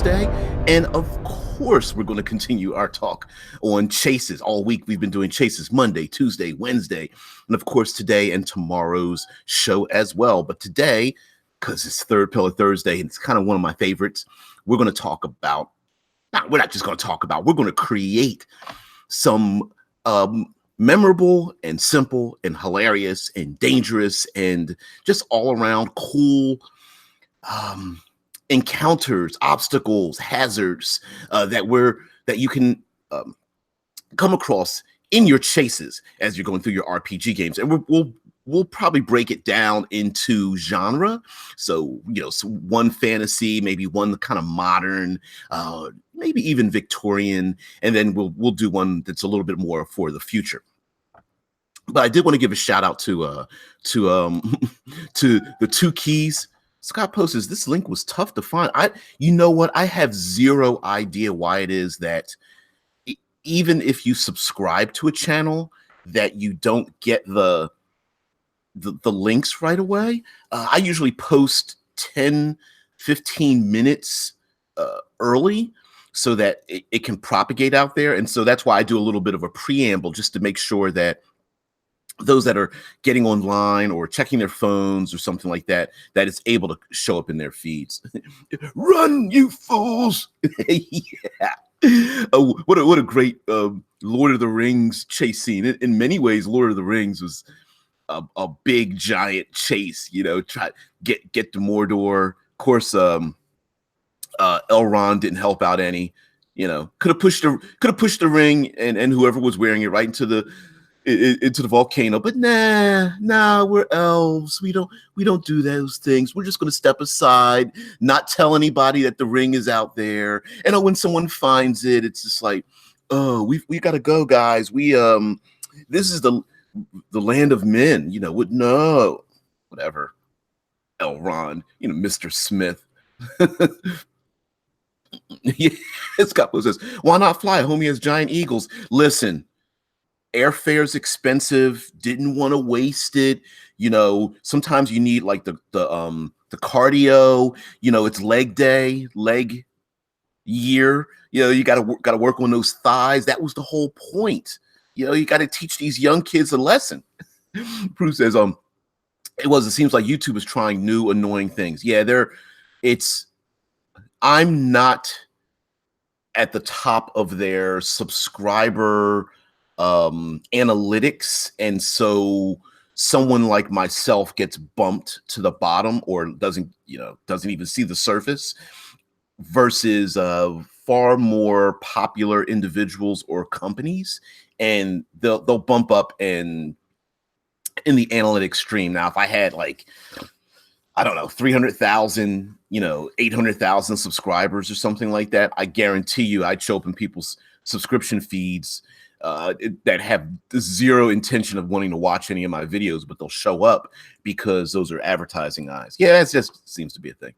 Thursday. And of course, we're going to continue our talk on chases. All week, we've been doing chases Monday, Tuesday, Wednesday, and of course, today and tomorrow's show as well. But today, because it's Third Pillar Thursday, and it's kind of one of my favorites, we're going to talk about, we're not just going to talk about, we're going to create some memorable and simple and hilarious and dangerous and just all around cool encounters, obstacles, hazards that you can come across in your chases as you're going through your RPG games. And we'll probably break it down into genre. So, so one fantasy, maybe one kind of modern, maybe even Victorian, and then we'll do one that's a little bit more for the future. But I did want to give a shout out to the Two Keys. Scott posts, this link was tough to find. You know what? I have zero idea why it is that even if you subscribe to a channel that you don't get the links right away. I usually post 10, 15 minutes early so that it can propagate out there. And so that's why I do a little bit of a preamble just to make sure that those that are getting online or checking their phones or something like that, that it's able to show up in their feeds. Run, you fools! Yeah. What a great Lord of the Rings chase scene. In many ways, Lord of the Rings was a big giant chase, try get to Mordor. Of course, Elrond didn't help out any. Could have pushed the ring and whoever was wearing it right into the volcano. But nah, we're elves. We don't do those things. We're just gonna step aside, not tell anybody that the ring is out there. And when someone finds it, it's just like, oh, we gotta go, guys. This is the land of men, no, whatever. Elrond, Mr. Smith. Yeah, Scott says, why not fly? Homie has giant eagles. Listen, airfare's expensive. Didn't want to waste it. Sometimes you need like the cardio. It's leg year. You gotta work on those thighs. That was the whole point. You got to teach these young kids a lesson. Bruce says, it seems like YouTube is trying new annoying things. Yeah, I'm not at the top of their subscriber analytics. And so someone like myself gets bumped to the bottom or doesn't even see the surface versus far more popular individuals or companies. And they'll bump up in the analytics stream. Now, if I had 300,000, 800,000 subscribers or something like that, I guarantee you I'd show up in people's subscription feeds that have zero intention of wanting to watch any of my videos, but they'll show up because those are advertising eyes. Yeah, that just seems to be a thing.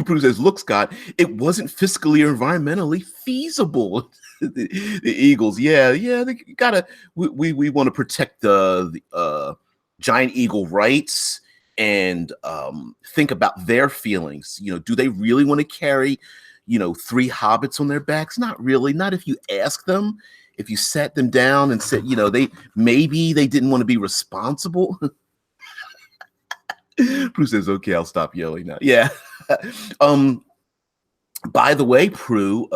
Bruce says, look, Scott, it wasn't fiscally or environmentally feasible. the Eagles, yeah, they gotta. We want to protect the giant eagle rights and think about their feelings. Do they really want to carry, 3 hobbits on their backs? Not really. Not if you ask them. If you sat them down and said, maybe they didn't want to be responsible. Prue says, okay, I'll stop yelling now. Yeah. By the way, Prue,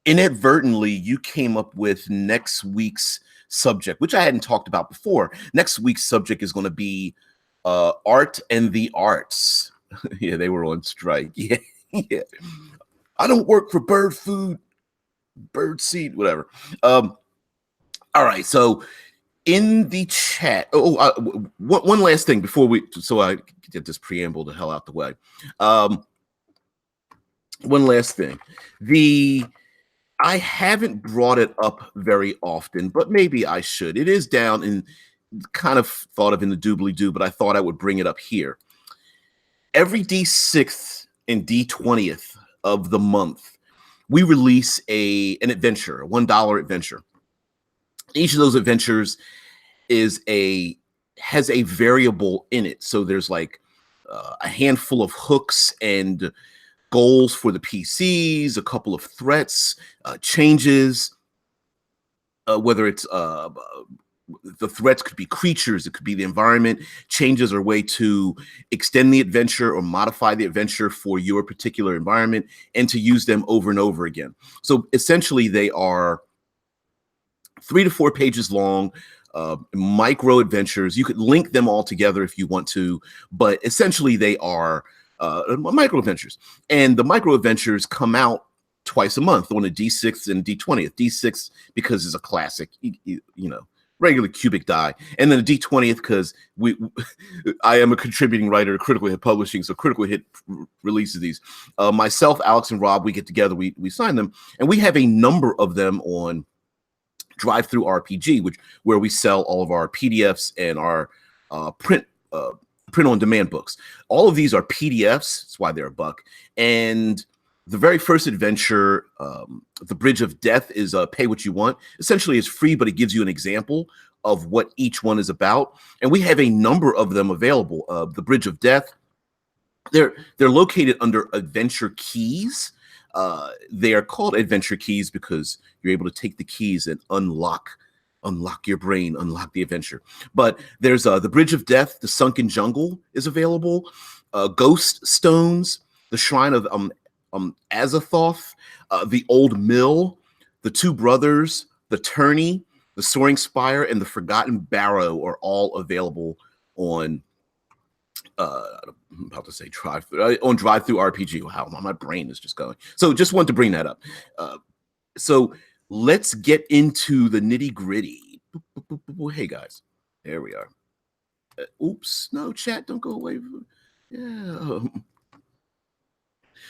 inadvertently, you came up with next week's subject, which I hadn't talked about before. Next week's subject is going to be art and the arts. Yeah, they were on strike. Yeah. I don't work for bird food, bird seed, whatever. All right, so in the chat, one last thing before so I get this preamble the hell out the way. One last thing. I haven't brought it up very often, but maybe I should. It is down in kind of thought of in the doobly-doo, but I thought I would bring it up here. Every D6th and D20th of the month, we release an adventure, a $1 adventure. Each of those adventures has a variable in it. So there's like a handful of hooks and goals for the PCs, a couple of threats, changes, whether it's the threats could be creatures, it could be the environment. Changes are a way to extend the adventure or modify the adventure for your particular environment and to use them over and over again. So essentially they are 3 to 4 pages long, micro adventures. You could link them all together if you want to, but essentially they are micro adventures. And the micro adventures come out twice a month on a D6 and D20th. D6 because it's a classic, you know, regular cubic die, and then a D20th because I am a contributing writer at Critical Hit Publishing, so Critical Hit releases these. Myself, Alex, and Rob, we get together, we sign them, and we have a number of them on Drive-Thru RPG, where we sell all of our PDFs and our print on demand books. All of these are PDFs. That's why they're $1. And the very first adventure, The Bridge of Death, is pay what you want. Essentially, it's free, but it gives you an example of what each one is about. And we have a number of them available. The Bridge of Death, they're located under adventure keys. They are called adventure keys because you're able to take the keys and unlock your brain, unlock the adventure. But there's The Bridge of Death, The Sunken Jungle is available. Ghost Stones, The Shrine of Azathoth, The Old Mill, The Two Brothers, The Tourney, The Soaring Spire, and The Forgotten Barrow are all available on I'm about to say on Drive-Thru RPG. Wow, my brain is just going. So just wanted to bring that up. So let's get into the nitty-gritty. Hey guys, there we are. Oops, no, chat, don't go away. Yeah.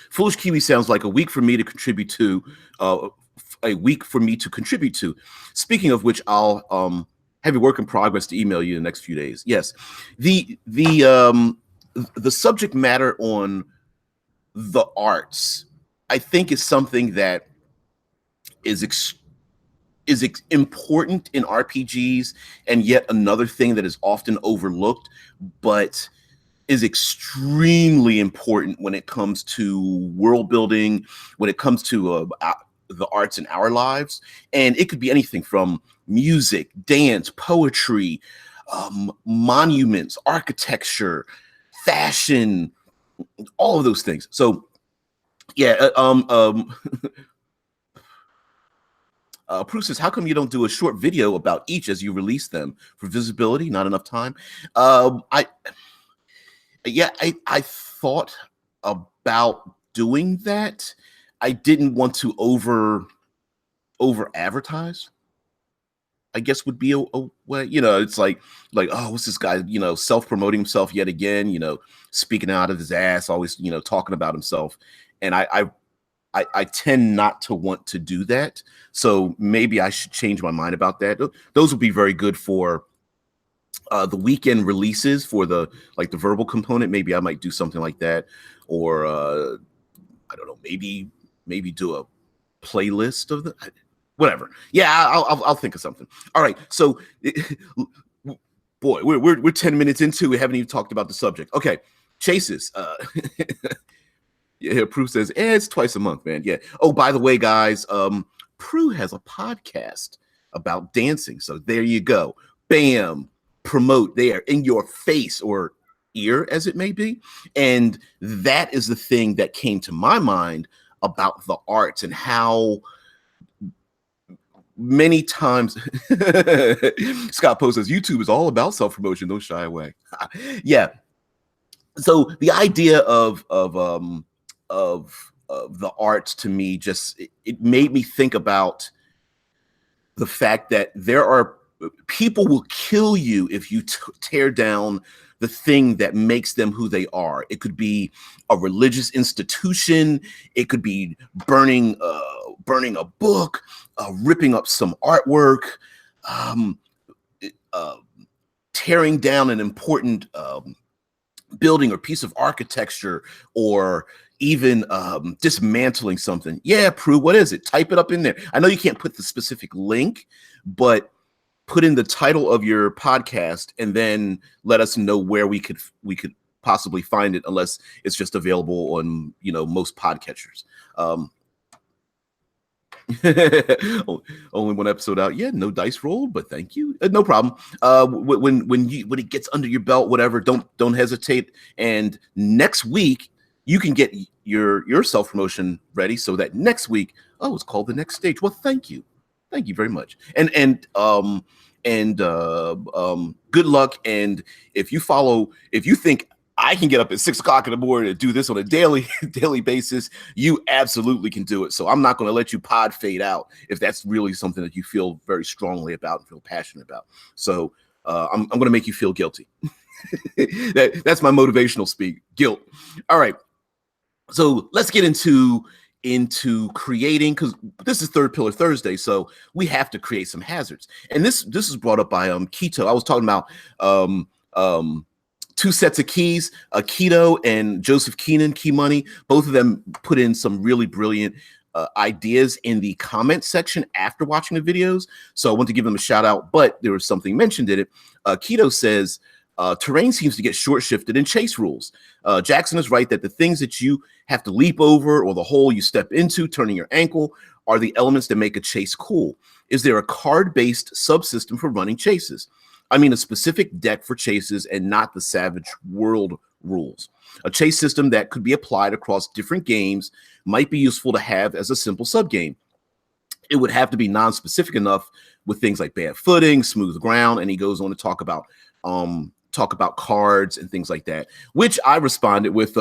Foolish Kiwi sounds like a week for me to contribute to. Speaking of which, I'll have your work in progress to email you in the next few days. Yes, the subject matter on the arts, I think, is something that is important in RPGs, and yet another thing that is often overlooked, but is extremely important when it comes to world building, when it comes to the arts in our lives. And it could be anything from music, dance, poetry, monuments, architecture, fashion, all of those things. So yeah, Prue says, how come you don't do a short video about each as you release them? For visibility, not enough time. I thought about doing that. I didn't want to over advertise, I guess, would be a way. You know, it's like, oh, what's this guy, you know, self-promoting himself yet again, you know, speaking out of his ass, always, you know, talking about himself. And I tend not to want to do that. So maybe I should change my mind about that. Those would be very good for the weekend releases, for the verbal component. Maybe I might do something like that, or I don't know, maybe do a playlist of the whatever. Yeah, I'll think of something. All right, so boy, we're 10 minutes into, we haven't even talked about the subject. Okay, chases. Yeah, Prue says, it's twice a month, man. Yeah. Oh, by the way, guys, Prue has a podcast about dancing. So there you go. Bam. Promote there in your face, or ear as it may be. And that is the thing that came to my mind about the arts, and how many times Scott Poe says YouTube is all about self-promotion. Don't shy away. Yeah. So the idea of the arts, to me, just it made me think about the fact that there are people will kill you if you tear down the thing that makes them who they are. It could be a religious institution. It could be burning a book, ripping up some artwork, tearing down an important building or piece of architecture, or even dismantling something. Yeah, Prue, what is it? Type it up in there. I know you can't put the specific link, but put in the title of your podcast and then let us know where we could possibly find it unless it's just available on, most podcatchers. Only one episode out. Yeah, no dice rolled, but thank you. No problem. When it gets under your belt, whatever, don't hesitate. And next week you can get your self promotion ready so that next week, it's called the next stage. Well, thank you very much. And good luck. And if you think I can get up at 6 o'clock in the morning to do this on a daily basis, you absolutely can do it. So I'm not going to let you pod fade out if that's really something that you feel very strongly about and feel passionate about. So I'm going to make you feel guilty. That's my motivational speak. Guilt. All right. So let's get into creating, because this is Third Pillar Thursday, so we have to create some hazards. And this is brought up by Keto. I was talking about two sets of keys, Keto and Joseph Keenan, Key Money. Both of them put in some really brilliant ideas in the comment section after watching the videos. So I want to give them a shout out, but there was something mentioned in it. Keto says, terrain seems to get short shifted in chase rules. Jackson is right that the things that you have to leap over or the hole you step into, turning your ankle, are the elements that make a chase cool. Is there a card-based subsystem for running chases? I mean, a specific deck for chases and not the Savage World rules. A chase system that could be applied across different games might be useful to have as a simple subgame. It would have to be non-specific enough with things like bad footing, smooth ground, and he goes on to talk about cards and things like that, which I responded with,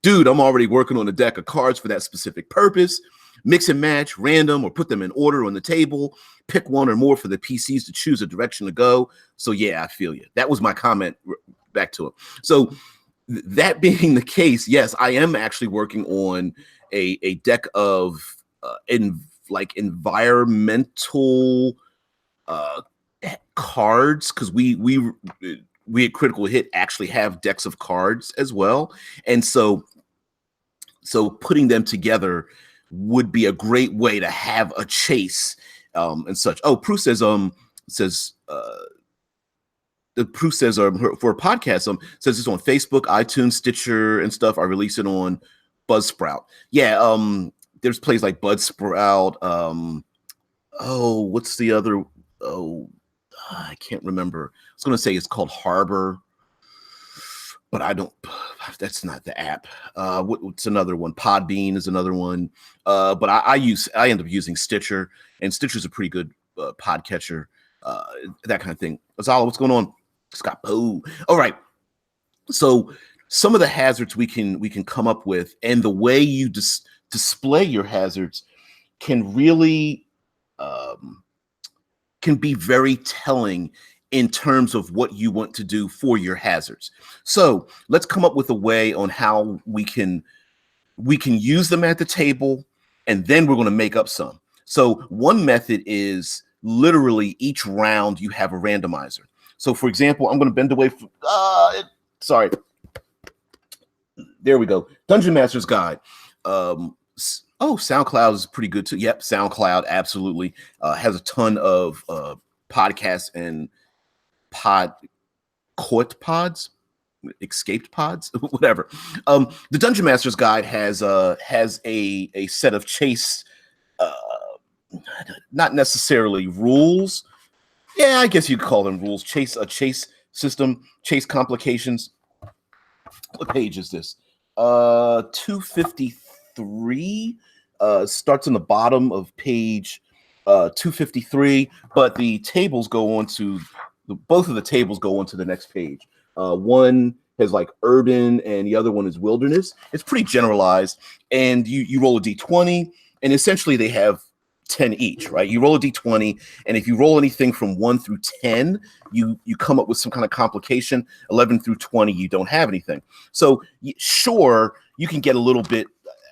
dude, I'm already working on a deck of cards for that specific purpose. Mix and match, random, or put them in order on the table. Pick one or more for the PCs to choose a direction to go. So yeah, I feel you. That was my comment back to him. So that being the case, yes, I am actually working on a deck of environmental cards, because we at Critical Hit actually have decks of cards as well, and so putting them together would be a great way to have a chase and such. Oh, Prue says the Prue says for a podcast says it's on Facebook, iTunes, Stitcher, and stuff. I release it on Buzzsprout. Yeah, there's plays like Buzzsprout. What's the other? I can't remember. I was going to say it's called Harbor, but I don't. That's not the app. What's another one? Podbean is another one. But I end up using Stitcher, and Stitcher's a pretty good podcatcher. That kind of thing. Azala, what's going on? Scott Poe. All right. So some of the hazards we can come up with, and the way you display your hazards can really can be very telling in terms of what you want to do for your hazards. So let's come up with a way on how we can use them at the table, and then we're going to make up some. So one method is literally each round you have a randomizer. So for example, I'm going to bend away from, sorry. There we go. Dungeon Master's Guide. SoundCloud is pretty good too. Yep, SoundCloud absolutely has a ton of podcasts and escaped pods, whatever. The Dungeon Master's Guide has a set of chase, not necessarily rules. Yeah, I guess you'd call them rules. A chase system, chase complications. What page is this? 253. Starts on the bottom of page 253, but the tables go on to both of the tables go onto the next page. One has like urban and the other one is wilderness. It's pretty generalized, and you roll a d20, and essentially they have 10 each, right? You roll a d20, and if you roll anything from 1 through 10, you come up with some kind of complication. 11 through 20, you don't have anything. So sure, you can get a little bit.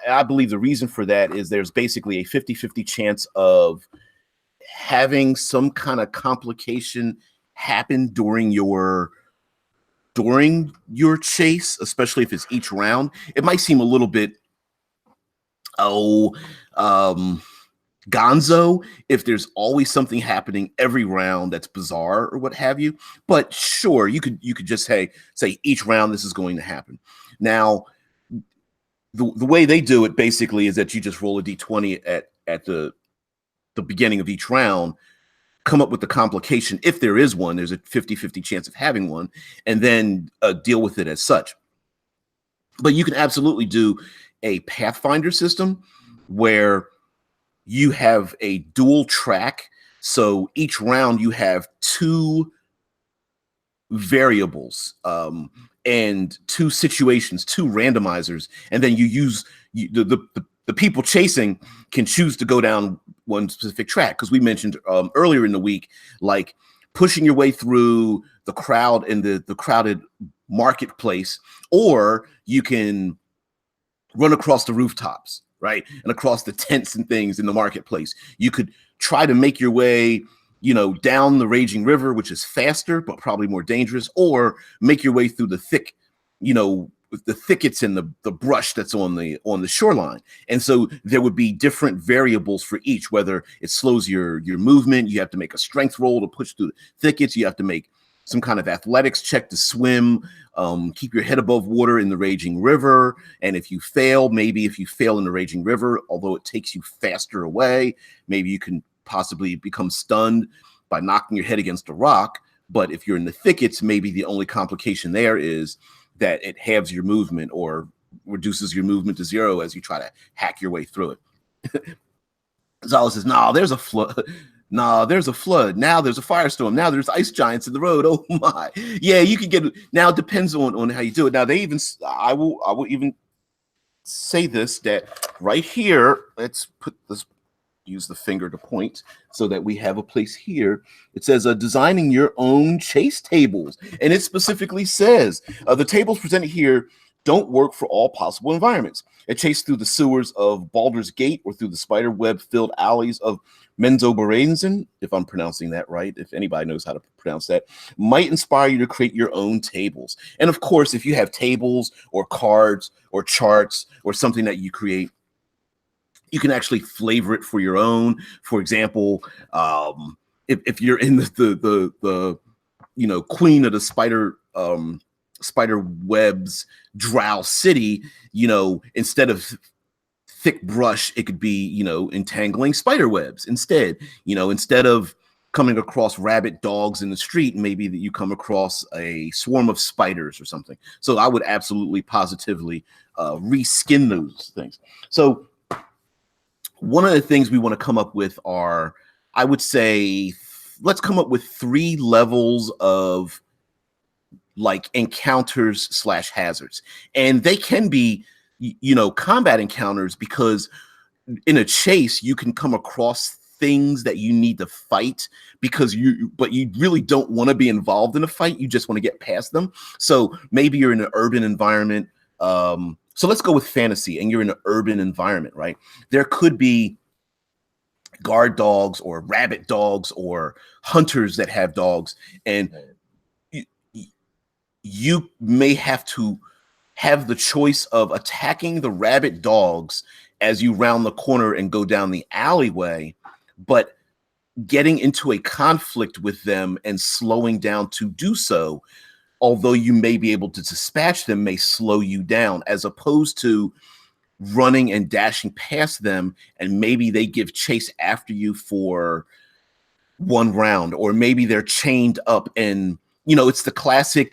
I believe the reason for that is there's basically a 50-50 chance of having some kind of complication happen during your chase, especially if it's each round. It might seem a little bit gonzo if there's always something happening every round that's bizarre or what have you. But sure, you could just say each round this is going to happen. Now, the way they do it basically is that you just roll a d20 at the beginning of each round, come up with the complication. If there is one, there's a 50-50 chance of having one, and then deal with it as such. But you can absolutely do a Pathfinder system where you have a dual track. So each round you have two variables and two situations, two randomizers, and then you use the people chasing can choose to go down one specific track, because we mentioned earlier in the week, like pushing your way through the crowd in the crowded marketplace, or you can run across the rooftops, right, and across the tents and things in the marketplace. You could try to make your way, down the raging river, which is faster but probably more dangerous, or make your way through the thick, the thickets and the brush that's on the shoreline. And so there would be different variables for each, whether it slows your movement, you have to make a strength roll to push through the thickets, you have to make some kind of athletics check to swim, keep your head above water in the raging river. And if you fail in the raging river, although it takes you faster away, maybe you can possibly become stunned by knocking your head against a rock. But if you're in the thickets, maybe the only complication there is that it halves your movement or reduces your movement to zero as you try to hack your way through it. Zala says, "Nah, there's a flood. Nah, there's a flood. Now there's a firestorm. Now there's ice giants in the road. Oh my." Yeah, you can get, now it depends on how you do it. Now I will even say this, that right here, let's use the finger to point so that we have a place here. It says designing your own chase tables. And it specifically says the tables presented here don't work for all possible environments. A chase through the sewers of Baldur's Gate or through the spider web filled alleys of Menzoberranzan, if I'm pronouncing that right, if anybody knows how to pronounce that, might inspire you to create your own tables. And of course, if you have tables or cards or charts or something that you create, you can actually flavor it for your own. For example, if you're in the queen of the spider webs, Drow City, instead of thick brush, it could be entangling spider webs instead. Instead of coming across rabid dogs in the street, maybe that you come across a swarm of spiders or something. So I would absolutely positively reskin those things. So one of the things we want to come up with are, I would say, let's come up with 3 levels of like encounters / hazards. And they can be, combat encounters, because in a chase, you can come across things that you need to fight but you really don't want to be involved in a fight. You just want to get past them. So maybe you're in an urban environment. So let's go with fantasy, and you're in an urban environment, right? There could be guard dogs or rabbit dogs or hunters that have dogs, and you may have to have the choice of attacking the rabbit dogs as you round the corner and go down the alleyway, but getting into a conflict with them and slowing down to do so, although you may be able to dispatch them, may slow you down, as opposed to running and dashing past them, and maybe they give chase after you for 1 round, or maybe they're chained up and, it's the classic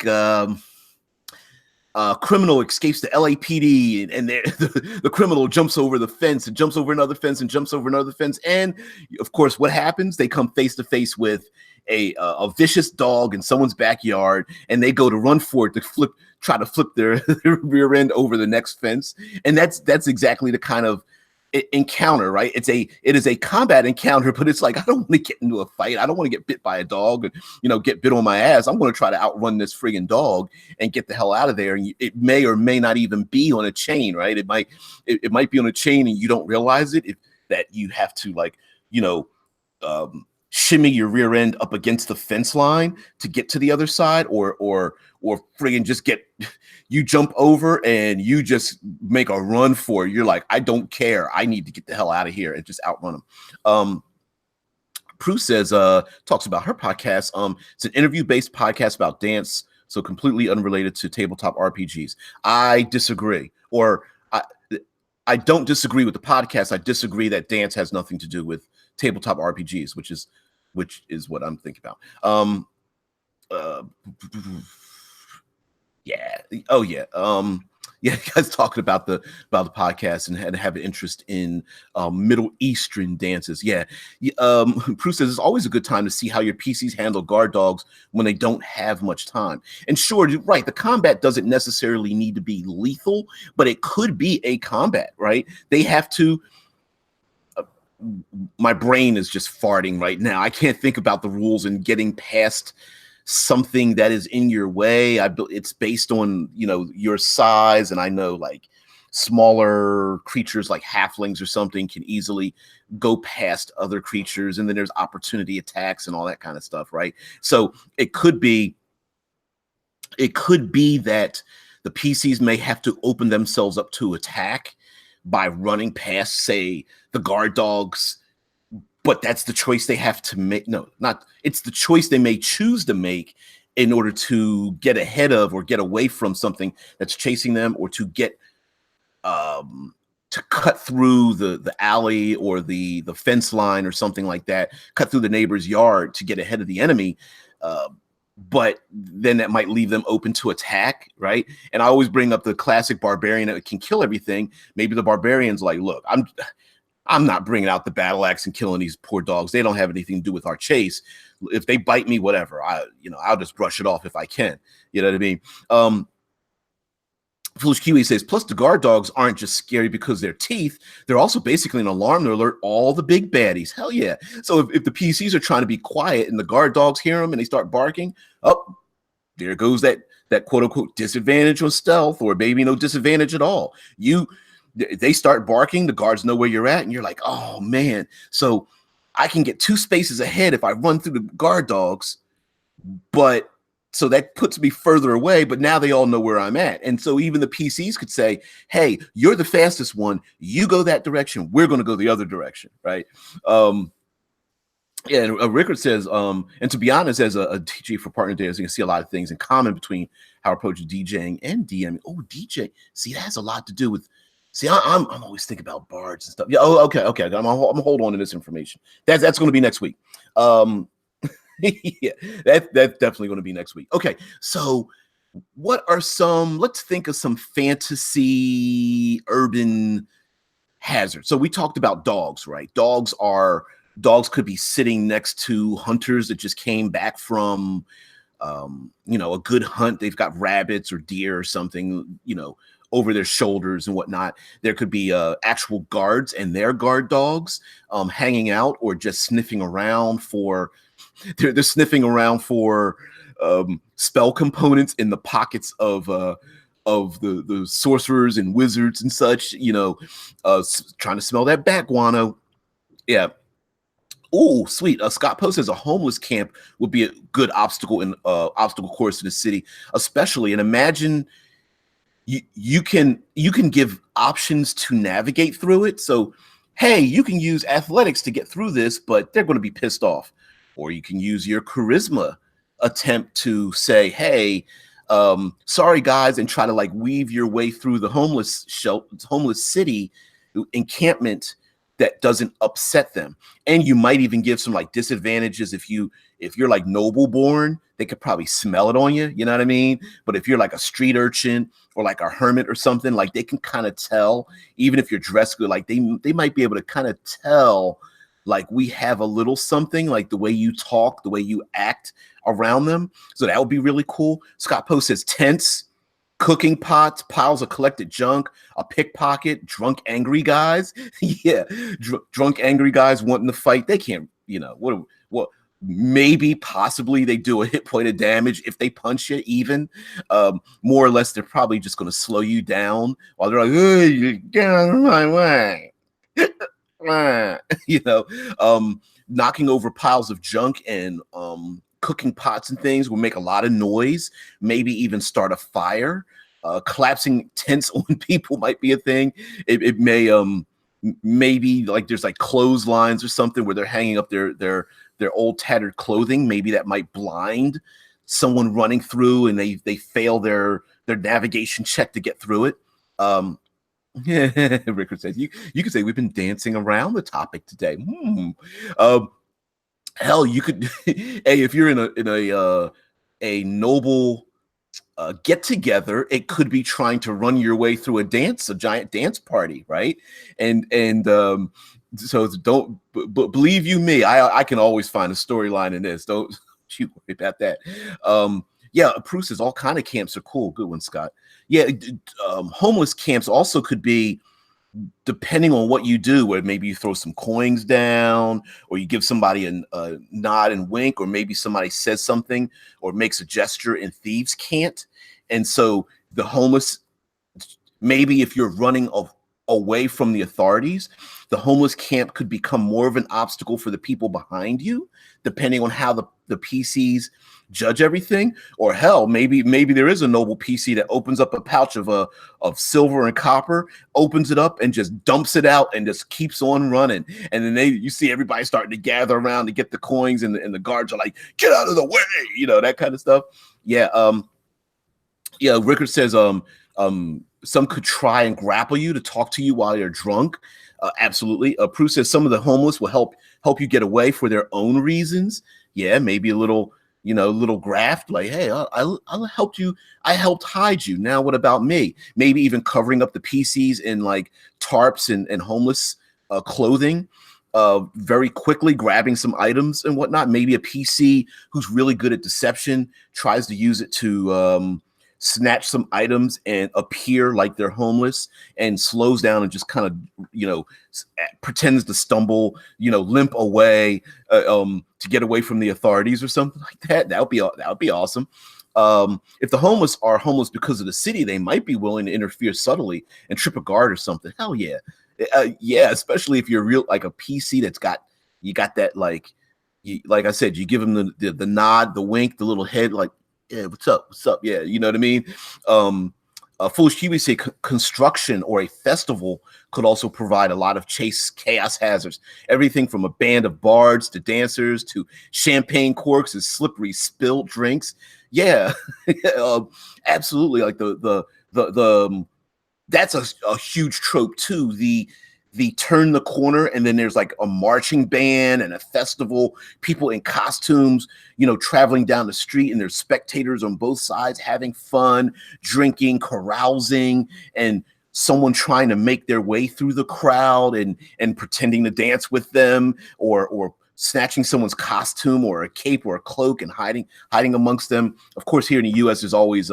criminal escapes the LAPD, and the criminal jumps over the fence and jumps over another fence and jumps over another fence. And of course, what happens? They come face to face with a vicious dog in someone's backyard, and they go to run for it to try to flip their rear end over the next fence. And that's exactly the kind of encounter, right? It is a combat encounter, but it's like, I don't want to get into a fight. I don't want to get bit by a dog and get bit on my ass. I'm going to try to outrun this friggin' dog and get the hell out of there. And it may or may not even be on a chain, right? It might be on a chain and you don't realize it, that you have to shimmy your rear end up against the fence line to get to the other side, or friggin' just get you jump over and you just make a run for it. You're like, I don't care. I need to get the hell out of here and just outrun them. Prue says, talks about her podcast. It's an interview-based podcast about dance, so completely unrelated to tabletop RPGs. I disagree, or I don't disagree with the podcast. I disagree that dance has nothing to do with tabletop RPGs, which is what I'm thinking about. Yeah. Oh yeah. Yeah, you guys talking about the podcast and have an interest in Middle Eastern dances. Yeah. Prue says it's always a good time to see how your PCs handle guard dogs when they don't have much time. And sure, right, the combat doesn't necessarily need to be lethal, but it could be a combat, right? They have to. My brain is just farting right now. I can't think about the rules and getting past something that is in your way. It's based on, your size, and I know like smaller creatures like halflings or something can easily go past other creatures, and then there's opportunity attacks and all that kind of stuff, right? So it could be that the PCs may have to open themselves up to attack by running past, say, the guard dogs, but that's the choice they have to make. No, it's the choice they may choose to make in order to get ahead of or get away from something that's chasing them, or to get to cut through the alley or the fence line or something like that, cut through the neighbor's yard to get ahead of the enemy. But then that might leave them open to attack, right? And I always bring up the classic barbarian that can kill everything. Maybe the barbarian's like, look, I'm not bringing out the battle axe and killing these poor dogs. They don't have anything to do with our chase. If they bite me, whatever, I'll just brush it off if I can. You know what I mean? Foolish Kiwi says, plus the guard dogs aren't just scary because they're teeth. They're also basically an alarm to alert all the big baddies. Hell yeah. So if the PCs are trying to be quiet and the guard dogs hear them and they start barking, there goes that quote unquote disadvantage on stealth, or maybe no disadvantage at all. They start barking, the guards know where you're at, and you're like, oh man. So I can get 2 spaces ahead if I run through the guard dogs, but so that puts me further away, but now they all know where I'm at. And so even the PCs could say, hey, you're the fastest one. You go that direction. We're going to go the other direction, right? Yeah, and Rickard says, and to be honest, as a DJ for partner days, you can see a lot of things in common between how I approach DJing and DMing. Oh, DJ. See, that has a lot to do with, I'm always thinking about bards and stuff. Yeah, okay. I'm gonna hold on to this information. That's going to be next week. Yeah, that's definitely going to be next week. Okay, so let's think of some fantasy urban hazards. So we talked about dogs, right? Dogs could be sitting next to hunters that just came back from a good hunt. They've got rabbits or deer or something, over their shoulders and whatnot. There could be actual guards and their guard dogs hanging out, or just sniffing around for they're sniffing around for spell components in the pockets of the sorcerers and wizards and such, trying to smell that bat guano. Yeah. Oh, sweet. Scott Post says a homeless camp would be a good obstacle course in the city, especially. And imagine you can give options to navigate through it. So, hey, you can use athletics to get through this, but they're going to be pissed off. Or you can use your charisma attempt to say, hey, sorry guys, and try to like weave your way through the homeless city encampment that doesn't upset them. And you might even give some like disadvantages if you're like noble born, they could probably smell it on you, you know what I mean? But if you're like a street urchin or like a hermit or something, like they can kind of tell, even if you're dressed good, like they might be able to kind of tell, like we have a little something, like the way you talk, the way you act around them. So that would be really cool. Scott Post says tents, cooking pots, piles of collected junk, a pickpocket, drunk, angry guys. Yeah, drunk, angry guys wanting to fight. They can't, what maybe possibly they do a hit point of damage if they punch you even. More or less, they're probably just going to slow you down while they're like, hey, get out of my way. knocking over piles of junk and cooking pots and things will make a lot of noise, maybe even start a fire. Collapsing tents on people might be a thing. It may maybe like there's like clotheslines or something where they're hanging up their old tattered clothing. Maybe that might blind someone running through and they fail their navigation check to get through it. Yeah, Rickard says you could say we've been dancing around the topic today. Hell, you could hey, if you're in a noble get together, it could be trying to run your way through a giant dance party, right? And so don't believe you me, I can always find a storyline in this. Don't you worry about that. Yeah, Bruce says all kind of camps are cool. Good one, Scott. Yeah, homeless camps also could be, depending on what you do, where maybe you throw some coins down or you give somebody a nod and wink, or maybe somebody says something or makes a gesture and thieves can't. And so the homeless, maybe if you're running away from the authorities, the homeless camp could become more of an obstacle for the people behind you, depending on how the PCs judge everything. Or hell, maybe there is a noble PC that opens up a pouch of silver and copper, opens it up and just dumps it out and just keeps on running. And then you see everybody starting to gather around to get the coins, and the guards are like, get out of the way, that kind of stuff. Yeah. Yeah, Rickard says some could try and grapple you to talk to you while you're drunk. Absolutely. Prue says some of the homeless will help you get away for their own reasons. Yeah, maybe a little graft, like, hey, I'll help you. I helped hide you. Now what about me? Maybe even covering up the PCs in like tarps and homeless clothing. Very quickly grabbing some items and whatnot. Maybe a PC who's really good at deception tries to use it to snatch some items and appear like they're homeless, and slows down and just kind of pretends to stumble, limp away to get away from the authorities or something like that. That would be awesome. If the homeless are homeless because of the city, they might be willing to interfere subtly and trip a guard or something. Hell yeah. Yeah, especially if you're like a PC that's got that, like I said, you give them the nod, the wink, the little head, like, yeah, what's up? Yeah, you know what I mean? Foolish Kiwi say construction or a festival could also provide a lot of chaos hazards. Everything from a band of bards to dancers to champagne corks and slippery spilled drinks. Yeah, absolutely. Like that's a huge trope too. The turn the corner and then there's like a marching band and a festival, people in costumes, traveling down the street, and there's spectators on both sides having fun, drinking, carousing, and someone trying to make their way through the crowd and pretending to dance with them, or snatching someone's costume or a cape or a cloak and hiding amongst them. Of course, here in the US, there's always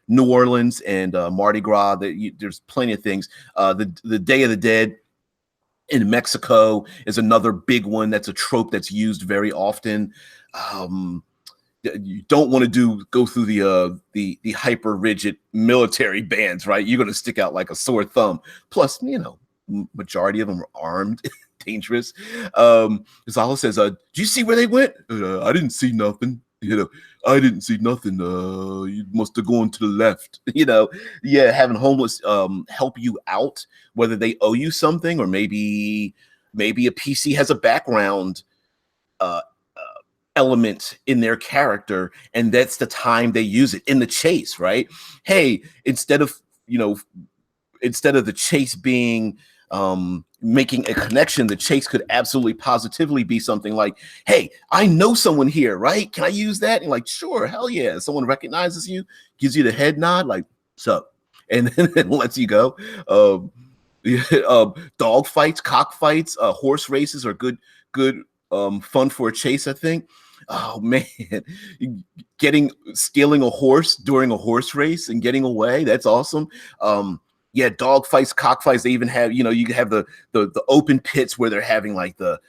New Orleans and Mardi Gras. There's plenty of things. The Day of the Dead in Mexico is another big one. That's a trope that's used very often. You don't want to go through the hyper rigid military bands, right? You're going to stick out like a sore thumb. Plus, majority of them are armed, dangerous. Zala says, "Do you see where they went? I didn't see nothing. I didn't see nothing. You must have gone to the left." Yeah, having homeless help you out, whether they owe you something or maybe a PC has a background element in their character, and that's the time they use it in the chase, right? Hey, instead of the chase being making a connection, the chase could absolutely positively be something like, hey, I know someone here, right? Can I use that? And like, sure, hell yeah. Someone recognizes you, gives you the head nod, like, sup, and then lets you go. Dog fights, cockfights, horse races are good fun for a chase, I think. Oh man, stealing a horse during a horse race and getting away, that's awesome. Yeah, dog fights, cockfights. They even have, you can have the open pits where they're having like the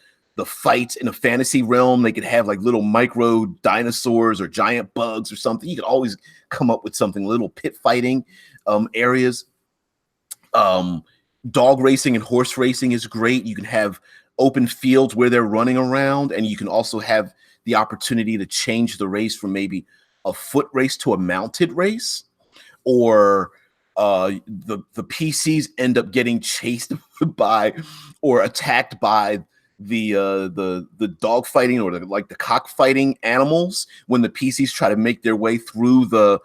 fights in a fantasy realm. They could have like little micro dinosaurs or giant bugs or something. You could always come up with something, little pit fighting areas. Dog racing and horse racing is great. You can have open fields where they're running around, and you can also have the opportunity to change the race from maybe a foot race to a mounted race, or the PCs end up getting chased by or attacked by the dog fighting or the cockfighting animals when the PCs try to make their way through the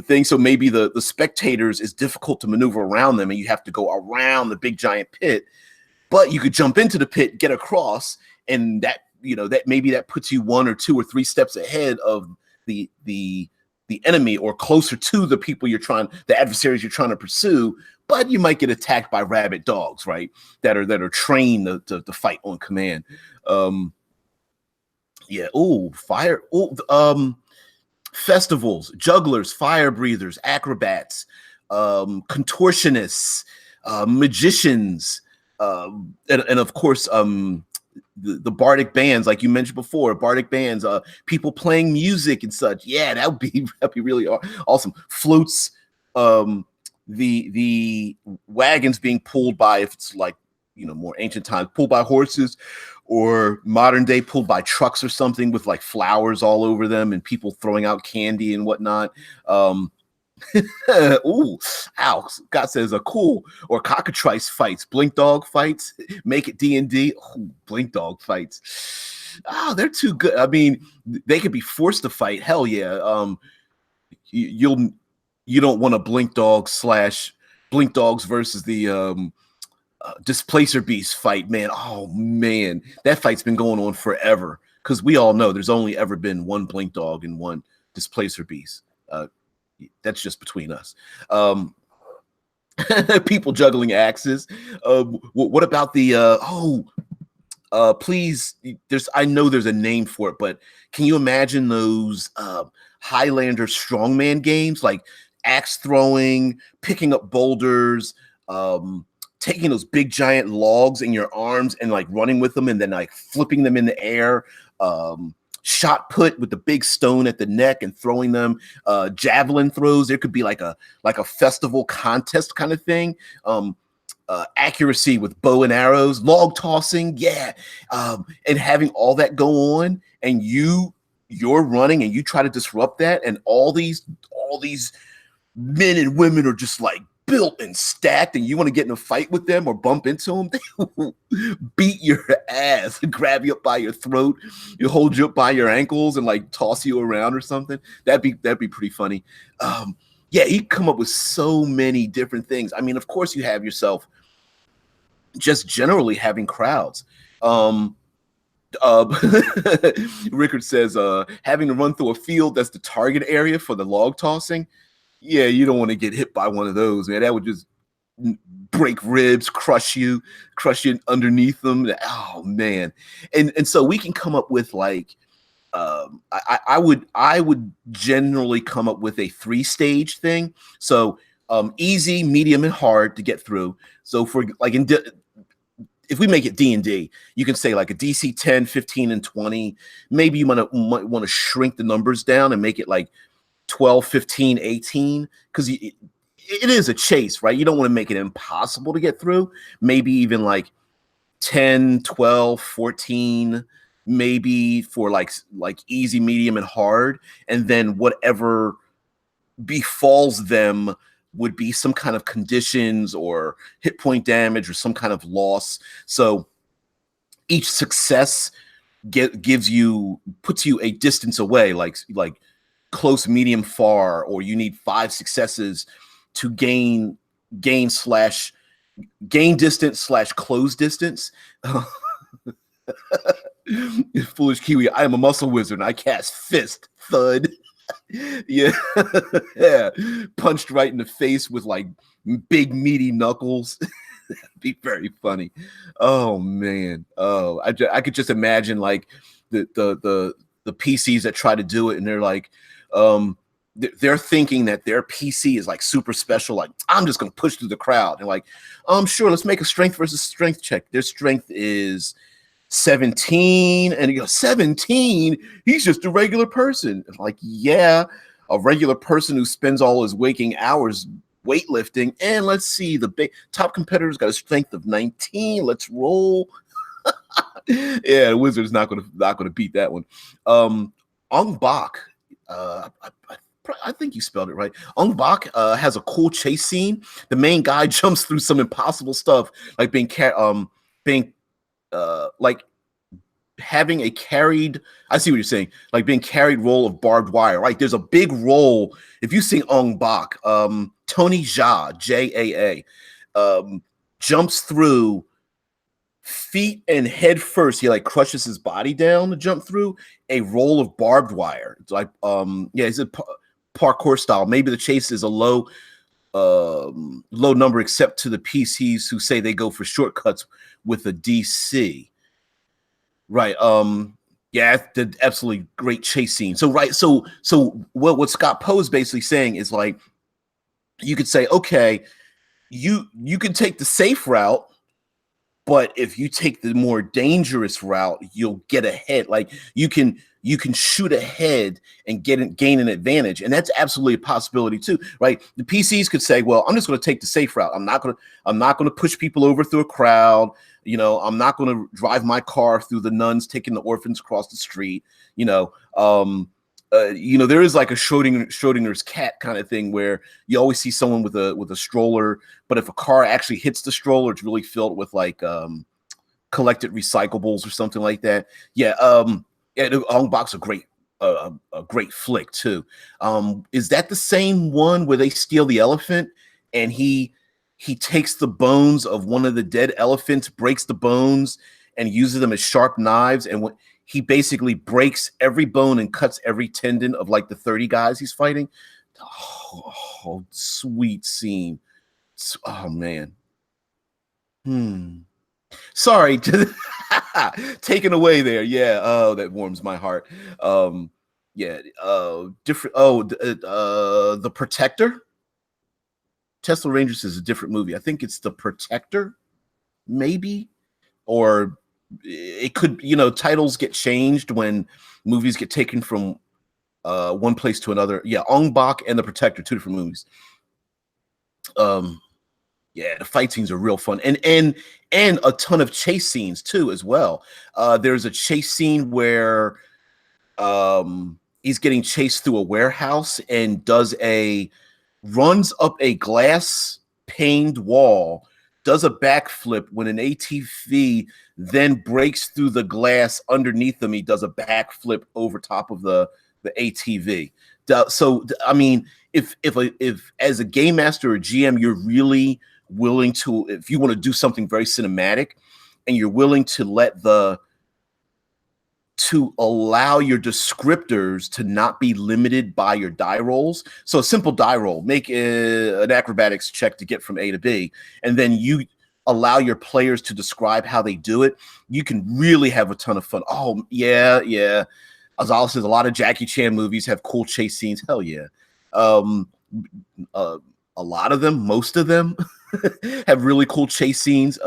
thing. So maybe the spectators is difficult to maneuver around them, and you have to go around the big giant pit. But you could jump into the pit, get across, and that that maybe that puts you 1 or 2 or 3 steps ahead of the enemy, or closer to the people the adversaries you're trying to pursue. But you might get attacked by rabid dogs, right? That are trained to fight on command. Yeah. Oh, fire. Oh, festivals, jugglers, fire breathers, acrobats, contortionists, magicians, and of course, the bardic bands, like you mentioned before, bardic bands, people playing music and such. Yeah, that'd be really awesome. Flutes, the wagons being pulled by, if it's like more ancient times, pulled by horses, or modern day pulled by trucks or something with like flowers all over them and people throwing out candy and whatnot. Ooh, ow, Scott says cool. Or cockatrice fights, blink dog fights, make it D&D. Oh, blink dog fights. Oh, they're too good. I mean, they could be forced to fight. Hell yeah. You don't want a blink dogs versus the displacer beast fight, man. Oh man, that fight's been going on forever, because we all know there's only ever been one blink dog and one displacer beast. That's just between us. People juggling axes. What about the please, I know there's a name for it, but can you imagine those Highlander strongman games, like axe throwing, picking up boulders, taking those big giant logs in your arms and like running with them and then like flipping them in the air, shot put with the big stone at the neck and throwing them, javelin throws. There could be like a festival contest kind of thing. Accuracy with bow and arrows, log tossing, yeah, and having all that go on, and you're running and you try to disrupt that, and all these men and women are just like built and stacked, and you want to get in a fight with them or bump into them, they will beat your ass, grab you up by your throat, you hold you up by your ankles and like toss you around or something. That'd be pretty funny. Yeah, you come up with so many different things. I mean, of course, you have yourself just generally having crowds. Rickard says having to run through a field that's the target area for the log tossing. Yeah, you don't want to get hit by one of those, man. That would just break ribs, crush you underneath them. Oh man. And so we can come up with like I would generally come up with a 3-stage thing. So easy, medium, and hard to get through. So for like if we make it D&D, you can say like a DC 10, 15, and 20. Maybe you might want to shrink the numbers down and make it like 12, 15, 18, because it is a chase, right? You don't want to make it impossible to get through. Maybe even like 10, 12, 14, maybe for like easy, medium, and hard. And then whatever befalls them would be some kind of conditions or hit point damage or some kind of loss. So each success puts you a distance away, like close, medium, far, or you need 5 successes to gain distance / close distance. Foolish Kiwi, I am a muscle wizard and I cast fist, thud. Yeah. Yeah, punched right in the face with like big meaty knuckles. That'd be very funny. Oh man. Oh, I could just imagine like the PCs that try to do it, and they're like they're thinking that their PC is like super special, like I'm just gonna push through the crowd. And like, sure, let's make a strength versus strength check. Their strength is 17, and you go, 17, he's just a regular person. Like, yeah, a regular person who spends all his waking hours weightlifting. And let's see, the big top competitor's got a strength of 19. Let's roll. Yeah, the Wizard's not gonna beat that one. Ong Bak, I think you spelled it right. Ong Bak has a cool chase scene. The main guy jumps through some impossible stuff, like being like having a carried, I see what you're saying, like being carried roll of barbed wire, right? There's a big roll. If you sing Ong Bak, Tony Jaa, Jaa, jumps through feet and head first. He like crushes his body down to jump through a roll of barbed wire. It's like, yeah, it's a parkour style. Maybe the chase is a low number, except to the PCs who say they go for shortcuts with a DC. Right. Yeah, the absolutely great chase scene. So right, so what Scott Poe is basically saying is like, you could say, okay, you can take the safe route, but if you take the more dangerous route, you'll get ahead. Like you can shoot ahead and gain an advantage, and that's absolutely a possibility too, right? The PCs could say, well, I'm just going to take the safe route. I'm not going to push people over through a crowd. I'm not going to drive my car through the nuns taking the orphans across the street. There is like a Schrodinger's cat kind of thing where you always see someone with a stroller, but if a car actually hits the stroller, it's really filled with like collected recyclables or something like that. Yeah, the Ong Bak's a great flick too. Is that the same one where they steal the elephant and he takes the bones of one of the dead elephants, breaks the bones, and uses them as sharp knives, and he basically breaks every bone and cuts every tendon of like the 30 guys he's fighting. Oh, sweet scene. Oh man. Sorry, taken away there. Yeah. Oh, that warms my heart. Yeah. Different. Oh, the Protector. Tesla Rangers is a different movie. I think it's The Protector, maybe, or it could. Titles get changed when movies get taken from one place to another. Yeah, Ong Bak and The Protector, two different movies. Yeah, the fight scenes are real fun, and a ton of chase scenes too as well. There's a chase scene where he's getting chased through a warehouse and runs up a glass paned wall, does a backflip when an ATV then breaks through the glass underneath him. He does a backflip over top of the ATV. So I mean, if as a game master or GM, you're really willing to, if you want to do something very cinematic, and you're willing to allow your descriptors to not be limited by your die rolls. So a simple die roll, make an acrobatics check to get from A to B, and then you allow your players to describe how they do it. You can really have a ton of fun. Oh yeah. As Alice says, a lot of Jackie Chan movies have cool chase scenes. Hell yeah. A lot of them, most of them have really cool chase scenes,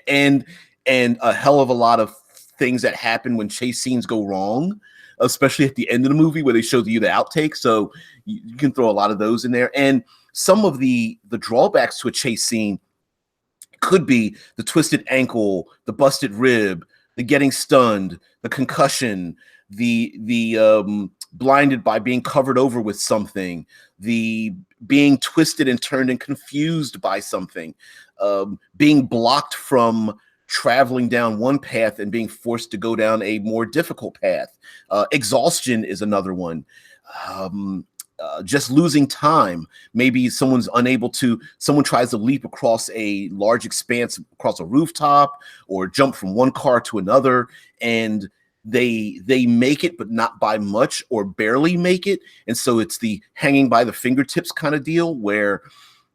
and a hell of a lot of things that happen when chase scenes go wrong, especially at the end of the movie where they show you the outtake. So you can throw a lot of those in there. And some of the drawbacks to a chase scene could be the twisted ankle, the busted rib, the getting stunned, the concussion, the blinded by being covered over with something, the being twisted and turned and confused by something, being blocked from traveling down one path and being forced to go down a more difficult path. Exhaustion is another one. Just losing time. Maybe someone tries to leap across a large expanse, across a rooftop, or jump from one car to another, and they make it, but not by much, or barely make it. And so it's the hanging by the fingertips kind of deal, where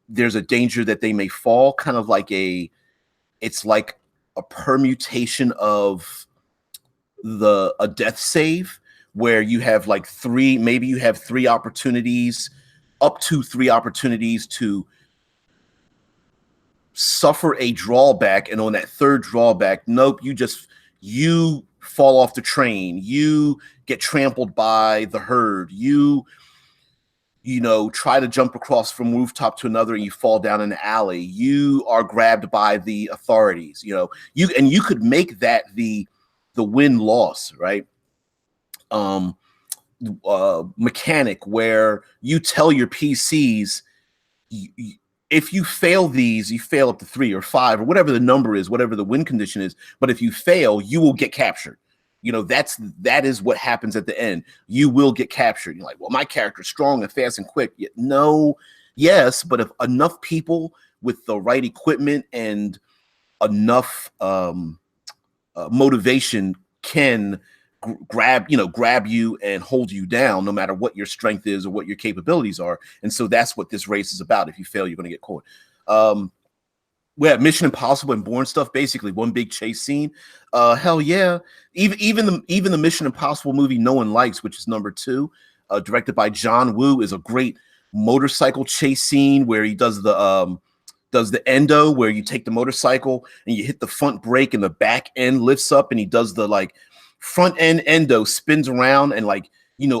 there's a danger that they may fall, kind of like it's like a permutation of a death save, where you have like you have up to three opportunities to suffer a drawback, and on that third drawback, nope, you fall off the train, you get trampled by the herd, you try to jump across from rooftop to another and you fall down an alley, you are grabbed by the authorities. You could make that the win-loss, right? Mechanic where you tell your PCs, if you fail these, you fail up to 3 or 5 or whatever the number is, whatever the win condition is. But if you fail, you will get captured. That is what happens at the end. You will get captured. You're like, well, my character's strong and fast and quick. No, yes, but if enough people with the right equipment and enough motivation can grab you and hold you down, no matter what your strength is or what your capabilities are. And so that's what this race is about. If you fail, you're going to get caught. We have Mission Impossible and Bourne stuff, basically one big chase scene. Hell yeah. Even the Mission Impossible movie no one likes, which is number 2, directed by John Woo, is a great motorcycle chase scene where he does the endo, where you take the motorcycle and you hit the front brake and the back end lifts up, and he does the front end endo, spins around and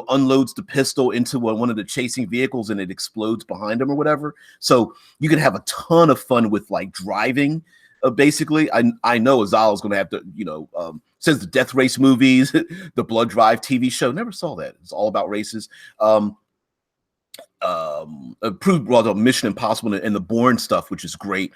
unloads the pistol into one of the chasing vehicles and it explodes behind him or whatever. So you can have a ton of fun with driving. Basically, I know Azal is going to have to, since the Death Race movies, the Blood Drive TV show, never saw that. It's all about races. Mission Impossible and the Bourne stuff, which is great.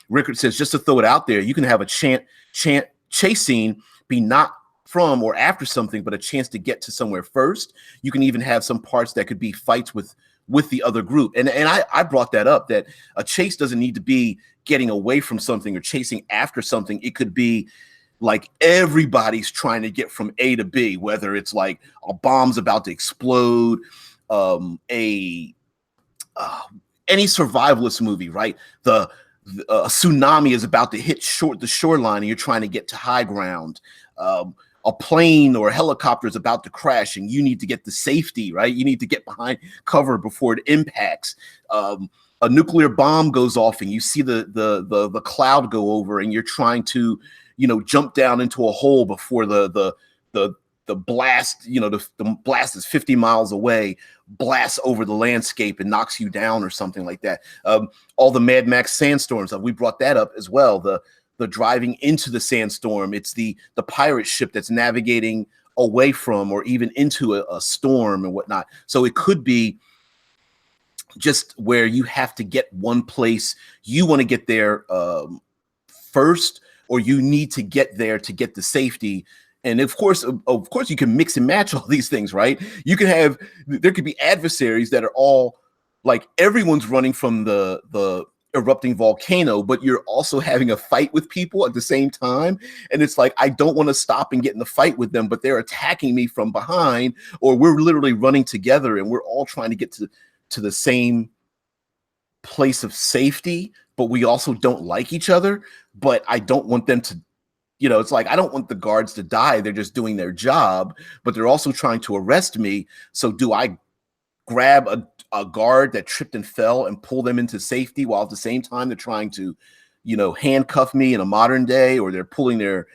Rickard says, just to throw it out there, you can have a chase scene be not from or after something, but a chance to get to somewhere first. You can even have some parts that could be fights with the other group. And I brought that up, that a chase doesn't need to be getting away from something or chasing after something. It could be everybody's trying to get from A to B, whether it's a bomb's about to explode, any survivalist movie, right? A tsunami is about to hit the shoreline and you're trying to get to high ground. A plane or a helicopter is about to crash and you need to get to safety, right? You need to get behind cover before it impacts. A nuclear bomb goes off and you see the cloud go over and you're trying to, jump down into a hole before the blast, the blast is 50 miles away, blasts over the landscape and knocks you down or something like that. All the Mad Max sandstorms, we brought that up as well. The driving into the sandstorm, it's the pirate ship that's navigating away from or even into a storm and whatnot. So it could be just where you have to get one place, you want to get there first, or you need to get there to get the safety. And of course, you can mix and match all these things, right? There could be adversaries that are all everyone's running from the erupting volcano, but you're also having a fight with people at the same time. And it's I don't want to stop and get in the fight with them, but they're attacking me from behind, or we're literally running together and we're all trying to get to the same place of safety, but we also don't like each other. But I don't want them to, it's I don't want the guards to die. They're just doing their job, but they're also trying to arrest me. So do I grab a guard that tripped and fell and pull them into safety while at the same time they're trying to, handcuff me in a modern day, or they're pulling their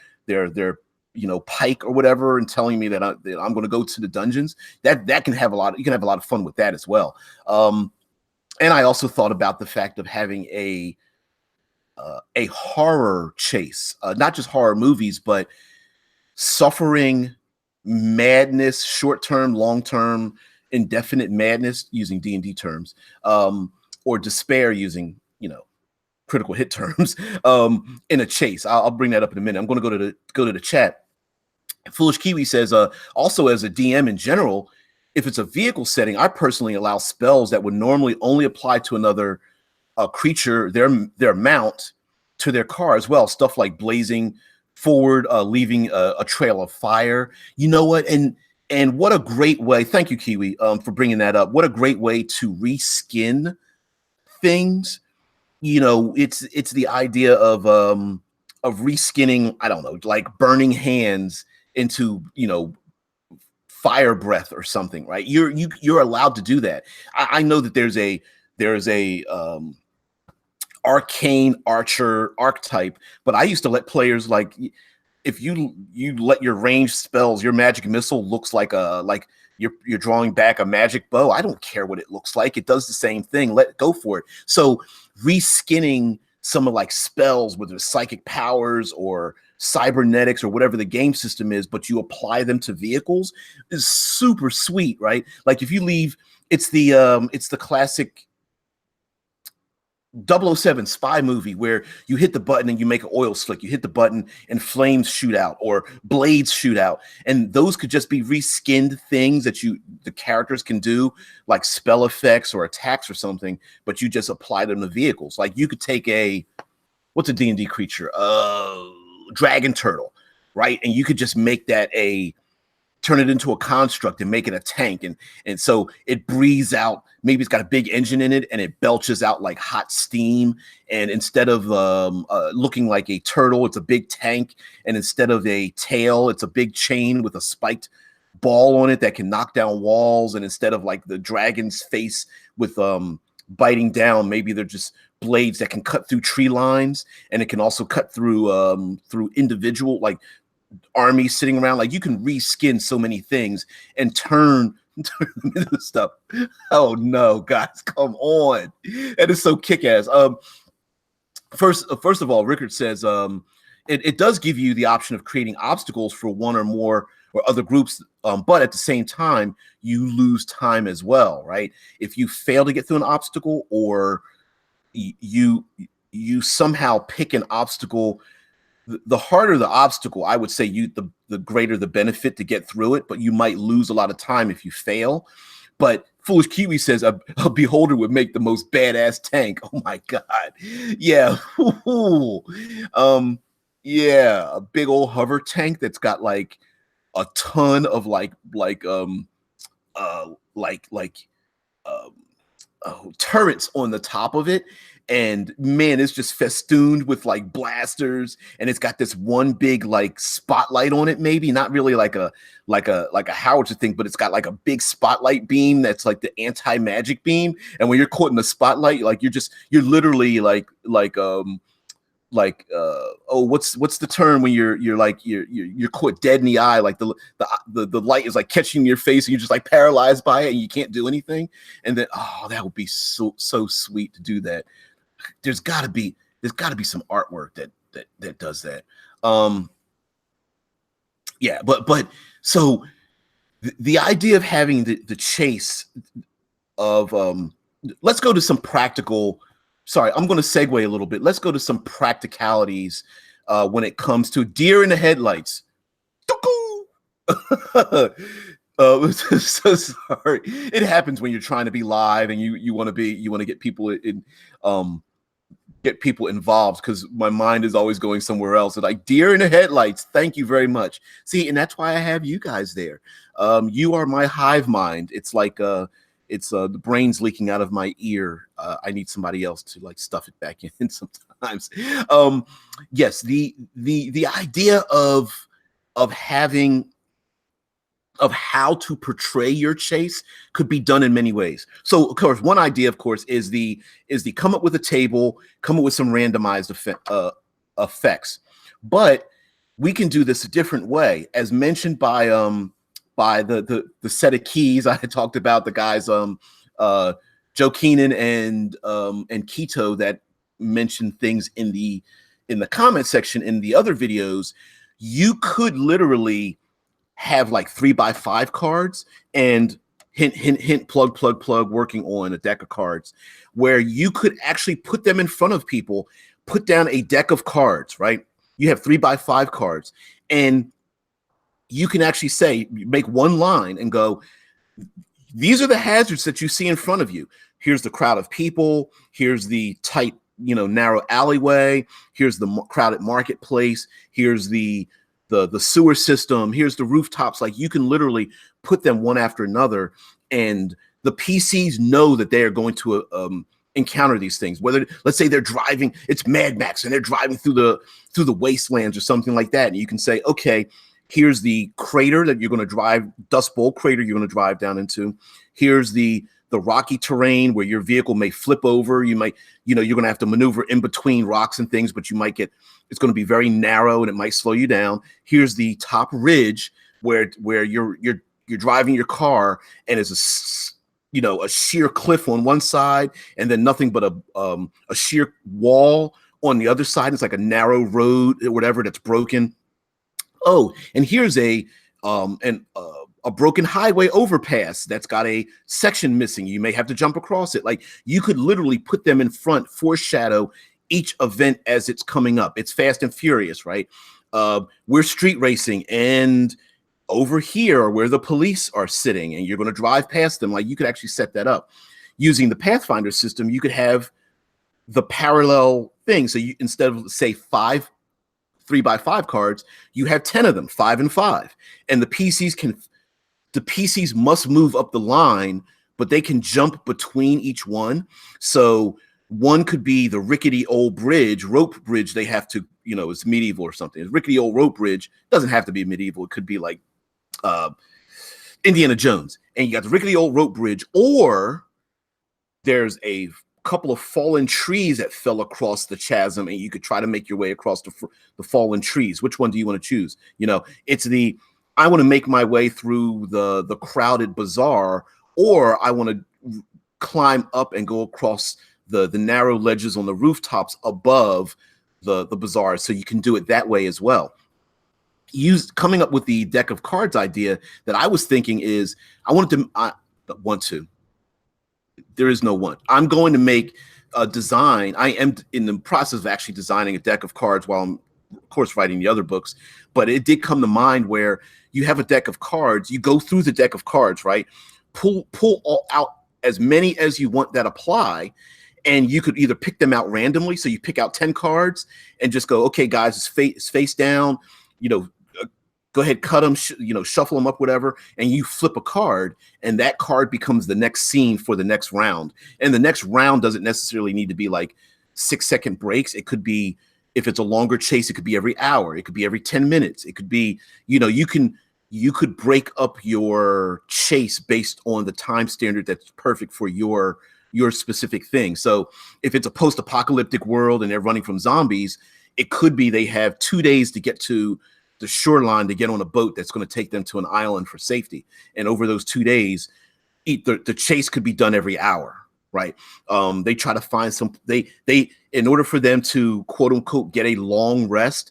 pike or whatever and telling me that I'm going to go to the dungeons? That can have you can have a lot of fun with that as well. And I also thought about the fact of having a horror chase, not just horror movies, but suffering, madness, short-term, long-term, indefinite madness, using D&D terms, or despair using, critical hit terms, in a chase. I'll bring that up in a minute. I'm going to go to the chat. Foolish Kiwi says, also as a DM in general, if it's a vehicle setting, I personally allow spells that would normally only apply to another creature, their mount, to their car as well. Stuff like blazing forward, leaving a trail of fire. You know what? And what a great way. Thank you, Kiwi, for bringing that up. What a great way to reskin things. It's the idea of reskinning. I don't know, burning hands into fire breath or something, right? You're allowed to do that. I know that there's a arcane archer archetype, but I used to let players if you let your range spells, your magic missile looks like you're drawing back a magic bow. I don't care what it looks like. It does the same thing. Let go for it. So reskinning some of like spells, whether it's psychic powers or cybernetics or whatever the game system is, but you apply them to vehicles is super sweet, right? Like if you leave, it's the classic 007 spy movie where you hit the button and you make an oil slick. You hit the button and flames shoot out or blades shoot out. And those could just be reskinned things that the characters can do, like spell effects or attacks or something, but you just apply them to vehicles. Like you could take what's a D&D creature? Dragon turtle, right? And you could just make that turn it into a construct and make it a tank. And so it breathes out, maybe it's got a big engine in it and it belches out like hot steam. And instead of looking like a turtle, it's a big tank. And instead of a tail, it's a big chain with a spiked ball on it that can knock down walls. And instead of like the dragon's face with biting down, maybe they're just blades that can cut through tree lines. And it can also cut through individual, like armies sitting around. Like you can reskin so many things and turn them into stuff. Oh no, guys, come on. That is so kick-ass. First of all, Rickard says it does give you the option of creating obstacles for one or more or other groups, but at the same time, you lose time as well, right? If you fail to get through an obstacle or you somehow pick an obstacle, the harder the obstacle, I would say the greater the benefit to get through it, but you might lose a lot of time if you fail. But Foolish Kiwi says a beholder would make the most badass tank. Oh my God. Yeah. Yeah, a big old hover tank that's got like a ton of turrets on the top of it. And man, it's just festooned with like blasters, and it's got this one big like spotlight on it. Maybe not really like a howitzer thing, but it's got like a big spotlight beam that's like the anti-magic beam. And when you're caught in the spotlight, like you're literally what's the term when you're caught dead in the eye, like the light is like catching your face and you're just like paralyzed by it and you can't do anything. And then that would be so sweet to do that. There's got to be some artwork that does that. Yeah, but so the idea of having the chase of let's go to some practical. Sorry, I'm going to segue a little bit. Let's go to some practicalities when it comes to deer in the headlights. So sorry. It happens when you're trying to be live and you want to get people involved, because my mind is always going somewhere else. It's like deer in the headlights. Thank you very much. See, and that's why I have you guys there. You are my hive mind. It's like it's the brain's leaking out of my ear. I need somebody else to like stuff it back in sometimes. Yes, the idea of how to portray your chase could be done in many ways. So, of course, one idea, of course, is the come up with a table, come up with some randomized effects. But we can do this a different way, as mentioned by the set of keys I had talked about. The guys Joe Keenan and Keto that mentioned things in the comment section in the other videos. You could literally have like 3x5 cards and hint, plug, working on a deck of cards where you could actually put them in front of people, put down a deck of cards, right? You have 3x5 cards, and you can actually say, make one line and go, these are the hazards that you see in front of you. Here's the crowd of people. Here's the tight, narrow alleyway. Here's the crowded marketplace. Here's the sewer system. Here's the rooftops. Like, you can literally put them one after another, and the PCs know that they are going to encounter these things. Whether, let's say they're driving, it's Mad Max, and they're driving through the wastelands or something like that, and you can say, okay, here's the crater that you're going to drive, Dust Bowl crater you're going to drive down into. Here's the the rocky terrain where your vehicle may flip over. You might, you're going to have to maneuver in between rocks and things, but you might get, it's going to be very narrow and it might slow you down. Here's the top ridge where you're driving your car and it's a sheer cliff on one side and then nothing but a sheer wall on the other side. It's like a narrow road or whatever that's broken. Oh, and here's a broken highway overpass that's got a section missing. You may have to jump across it. Like, you could literally put them in front, foreshadow each event as it's coming up. It's Fast and Furious, right? We're street racing, and over here where the police are sitting, and you're going to drive past them. Like, you could actually set that up using the Pathfinder system. You could have the parallel thing. So you, instead of say 5 3x5 cards, you have 10 of them, 5 and 5, and the PCs must move up the line, but they can jump between each one. So one could be the rickety old rope bridge. They have to, it's medieval or something. It's rickety old rope bridge. Doesn't have to be medieval. It could be like Indiana Jones. And you got the rickety old rope bridge, or there's a couple of fallen trees that fell across the chasm, and you could try to make your way across the fallen trees. Which one do you want to choose? It's I want to make my way through the crowded bazaar, or I want to climb up and go across the narrow ledges on the rooftops above the bazaar. So you can do it that way as well. Coming up with the deck of cards idea that I was thinking is, there is no one. I'm going to make a design. I am in the process of actually designing a deck of cards while I'm, of course, writing the other books. But it did come to mind where you have a deck of cards. You go through the deck of cards, right? Pull out as many as you want that apply. And you could either pick them out randomly. So you pick out 10 cards and just go, okay, guys, it's face down, go ahead, cut them, shuffle them up, whatever, and you flip a card, and that card becomes the next scene for the next round. And the next round doesn't necessarily need to be like 6-second breaks. It could be, if it's a longer chase, it could be every hour. It could be every 10 minutes. It could be, you could break up your chase based on the time standard that's perfect for your specific thing. So if it's a post-apocalyptic world and they're running from zombies, it could be they have 2 days to get to the shoreline to get on a boat that's going to take them to an island for safety. And over those 2 days, the chase could be done every hour, right? They try to find in order for them to quote unquote get a long rest,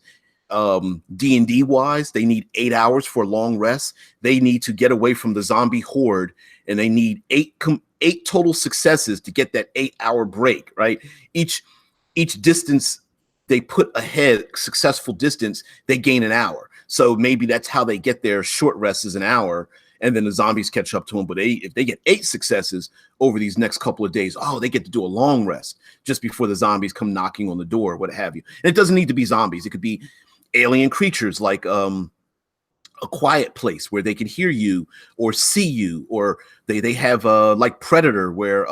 D&D wise, they need 8 hours for a long rest. They need to get away from the zombie horde, and they need eight total successes to get that 8-hour break, right? Each distance they put ahead, successful distance, they gain an hour. So maybe that's how they get their short rest is an hour, and then the zombies catch up to them. But if they get 8 successes over these next couple of days, they get to do a long rest just before the zombies come knocking on the door, what have you. And it doesn't need to be zombies. It could be alien creatures like a quiet place where they can hear you or see you, or they have like Predator, where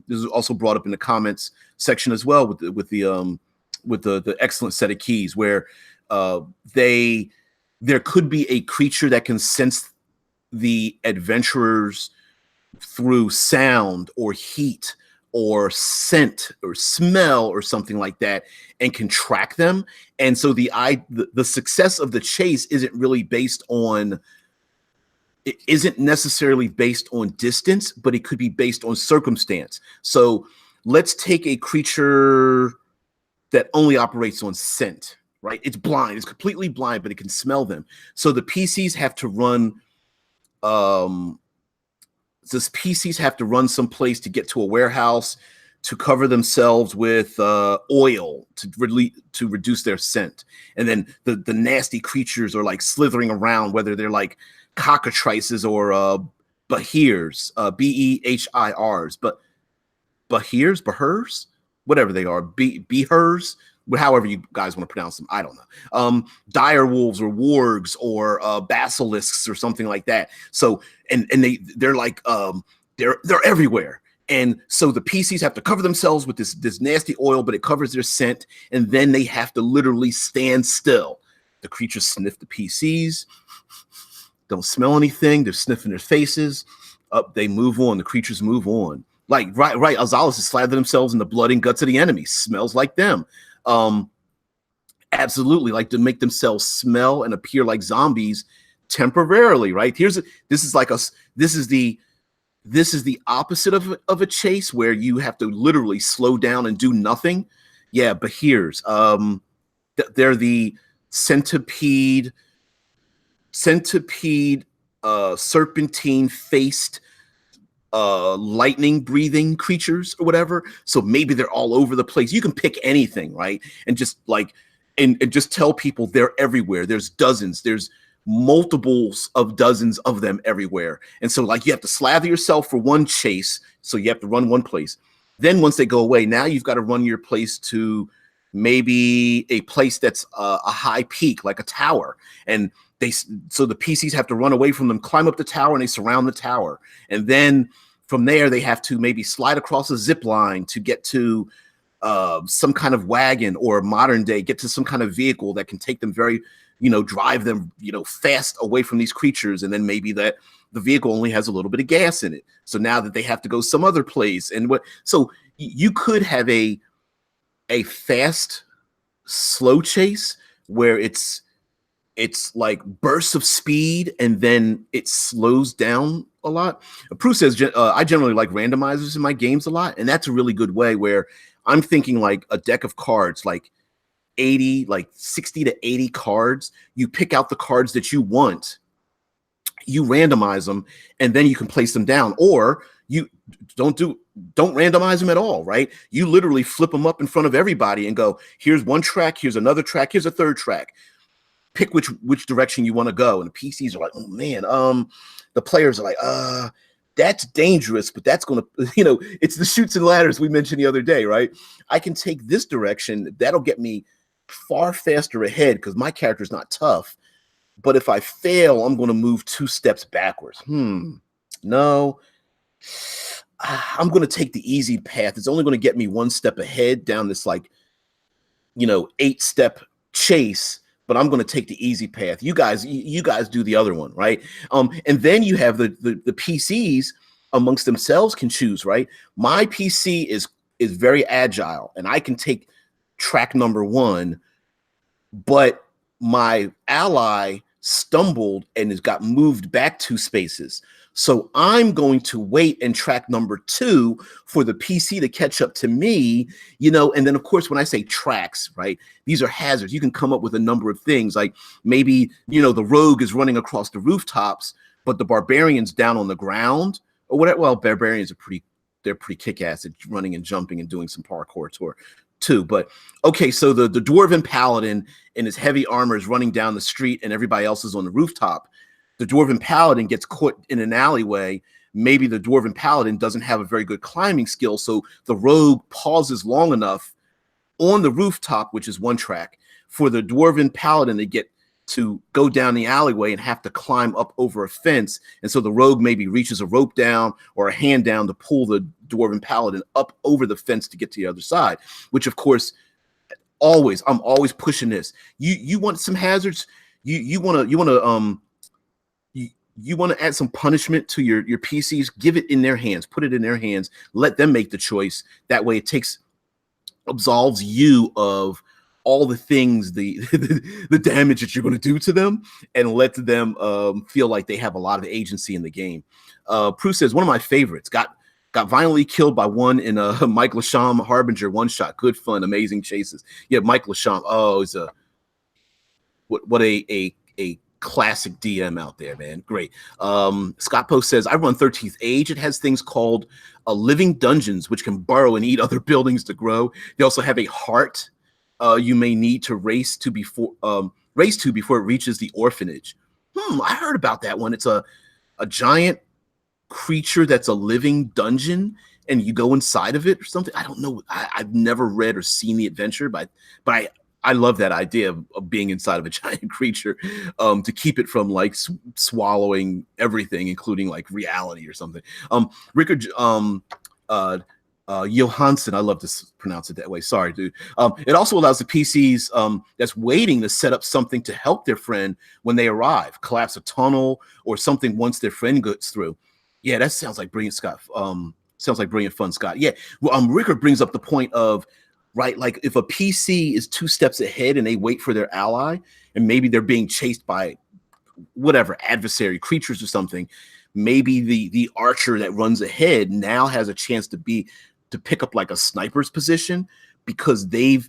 this is also brought up in the comments section as well with the excellent set of keys, where there could be a creature that can sense the adventurers through sound or heat or scent or smell or something like that, and can track them. And so the success of the chase isn't necessarily based on distance, but it could be based on circumstance. So let's take a creature that only operates on scent, right? It's blind, it's completely blind, but it can smell them. So the PCs have to run, someplace to get to a warehouse to cover themselves with oil to reduce their scent. And then the nasty creatures are like slithering around, whether they're like cockatrices or behirs, B-E-H-I-Rs, but behirs, whatever they are, behirs, however you guys want to pronounce them, I don't know. Dire wolves or wargs or basilisks or something like that. So and they're like they're everywhere. And so the PCs have to cover themselves with this nasty oil, but it covers their scent, and then they have to literally stand still. The creatures sniff the PCs, don't smell anything, they're sniffing their faces. Up, they move on. The creatures move on. Like right. Azalis has slathered themselves in the blood and guts of the enemy. Smells like them. Absolutely, like to make themselves smell and appear like zombies temporarily. Right. This is the opposite of a chase where you have to literally slow down and do nothing. Yeah, but here's they're the centipede, serpentine faced lightning breathing creatures or whatever. So maybe they're all over the place. You can pick anything, right? And just like and just tell people they're everywhere. There's dozens, there's multiples of dozens of them everywhere. And so like you have to slather yourself for one chase, so you have to run one place. Then once they go away, now you've got to run your place to maybe a place that's a high peak, like a tower. And so the PCs have to run away from them, climb up the tower, and they surround the tower. And then from there, they have to maybe slide across a zip line to get to some kind of wagon, or modern day, get to some kind of vehicle that can take them drive them, fast away from these creatures. And then maybe that the vehicle only has a little bit of gas in it. So now that they have to go some other place, so you could have a fast, slow chase where it's like bursts of speed and then it slows down a lot. Prue says, I generally like randomizers in my games a lot. And that's a really good way where I'm thinking like a deck of cards, like 60 to 80 cards. You pick out the cards that you want, you randomize them, and then you can place them down. Or you don't randomize them at all, right? You literally flip them up in front of everybody and go, here's one track, here's another track, here's a third track. Pick which direction you want to go. And the PCs are like, oh man, the players are like, that's dangerous, but that's going to, it's the chutes and ladders we mentioned the other day, right? I can take this direction. That'll get me far faster ahead because my character's not tough. But if I fail, I'm going to move 2 steps backwards. No, I'm going to take the easy path. It's only going to get me 1 step ahead down this 8-step chase. But I'm going to take the easy path. You guys do the other one, right? And then you have the PCs amongst themselves can choose, right? My PC is very agile, and I can take track number 1, but my ally stumbled and has got moved back 2 spaces. So I'm going to wait in track number 2 for the PC to catch up to me, and then of course, when I say tracks, right, these are hazards. You can come up with a number of things, like maybe, the rogue is running across the rooftops, but the barbarian's down on the ground or whatever. Well, barbarians are pretty kick-ass at running and jumping and doing some parkour too. But okay, so the dwarven paladin in his heavy armor is running down the street and everybody else is on the rooftop. The dwarven paladin gets caught in an alleyway. Maybe the dwarven paladin doesn't have a very good climbing skill, so the rogue pauses long enough on the rooftop, which is 1 track, for the dwarven paladin to get to go down the alleyway and have to climb up over a fence. And so the rogue maybe reaches a rope down or a hand down to pull the dwarven paladin up over the fence to get to the other side, which of course, I'm always pushing this. You want some hazards? You want to add some punishment to your PCs, give it in their hands, put it in their hands, let them make the choice. That way it absolves you of all the things, the damage that you're going to do to them, and let them feel like they have a lot of agency in the game. Prue says, one of my favorites, got violently killed by one in a Mike Lasham Harbinger one-shot. Good fun, amazing chases. Yeah, Mike Lasham, he's what a classic DM out there, man. Great. Scott Post says, I run 13th Age. It has things called living dungeons, which can burrow and eat other buildings to grow. They also have a heart you may need to race to before it reaches the orphanage. I heard about that one. It's a giant creature that's a living dungeon, and you go inside of it or something. I don't know. I've never read or seen the adventure, but I love that idea of being inside of a giant creature to keep it from like swallowing everything, including like reality or something. Rickard Johansson, I love to pronounce it that way. Sorry, dude. It also allows the PCs that's waiting to set up something to help their friend when they arrive, collapse a tunnel or something once their friend gets through. Yeah, that sounds like brilliant, Scott. Sounds like brilliant fun, Scott. Yeah. Well, Rickard brings up the point of, right, like if a PC is 2 steps ahead and they wait for their ally, and maybe they're being chased by whatever adversary creatures or something, maybe the archer that runs ahead now has a chance to pick up like a sniper's position, because they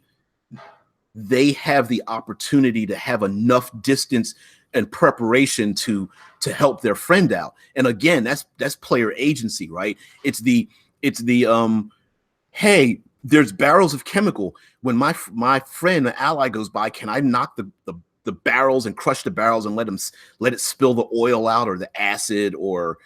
have the opportunity to have enough distance and preparation to help their friend out. And again, that's player agency, right? It's the hey, there's barrels of chemical. When my friend, the ally, goes by, can I knock the barrels and crush the barrels and let it spill the oil out, or the acid, or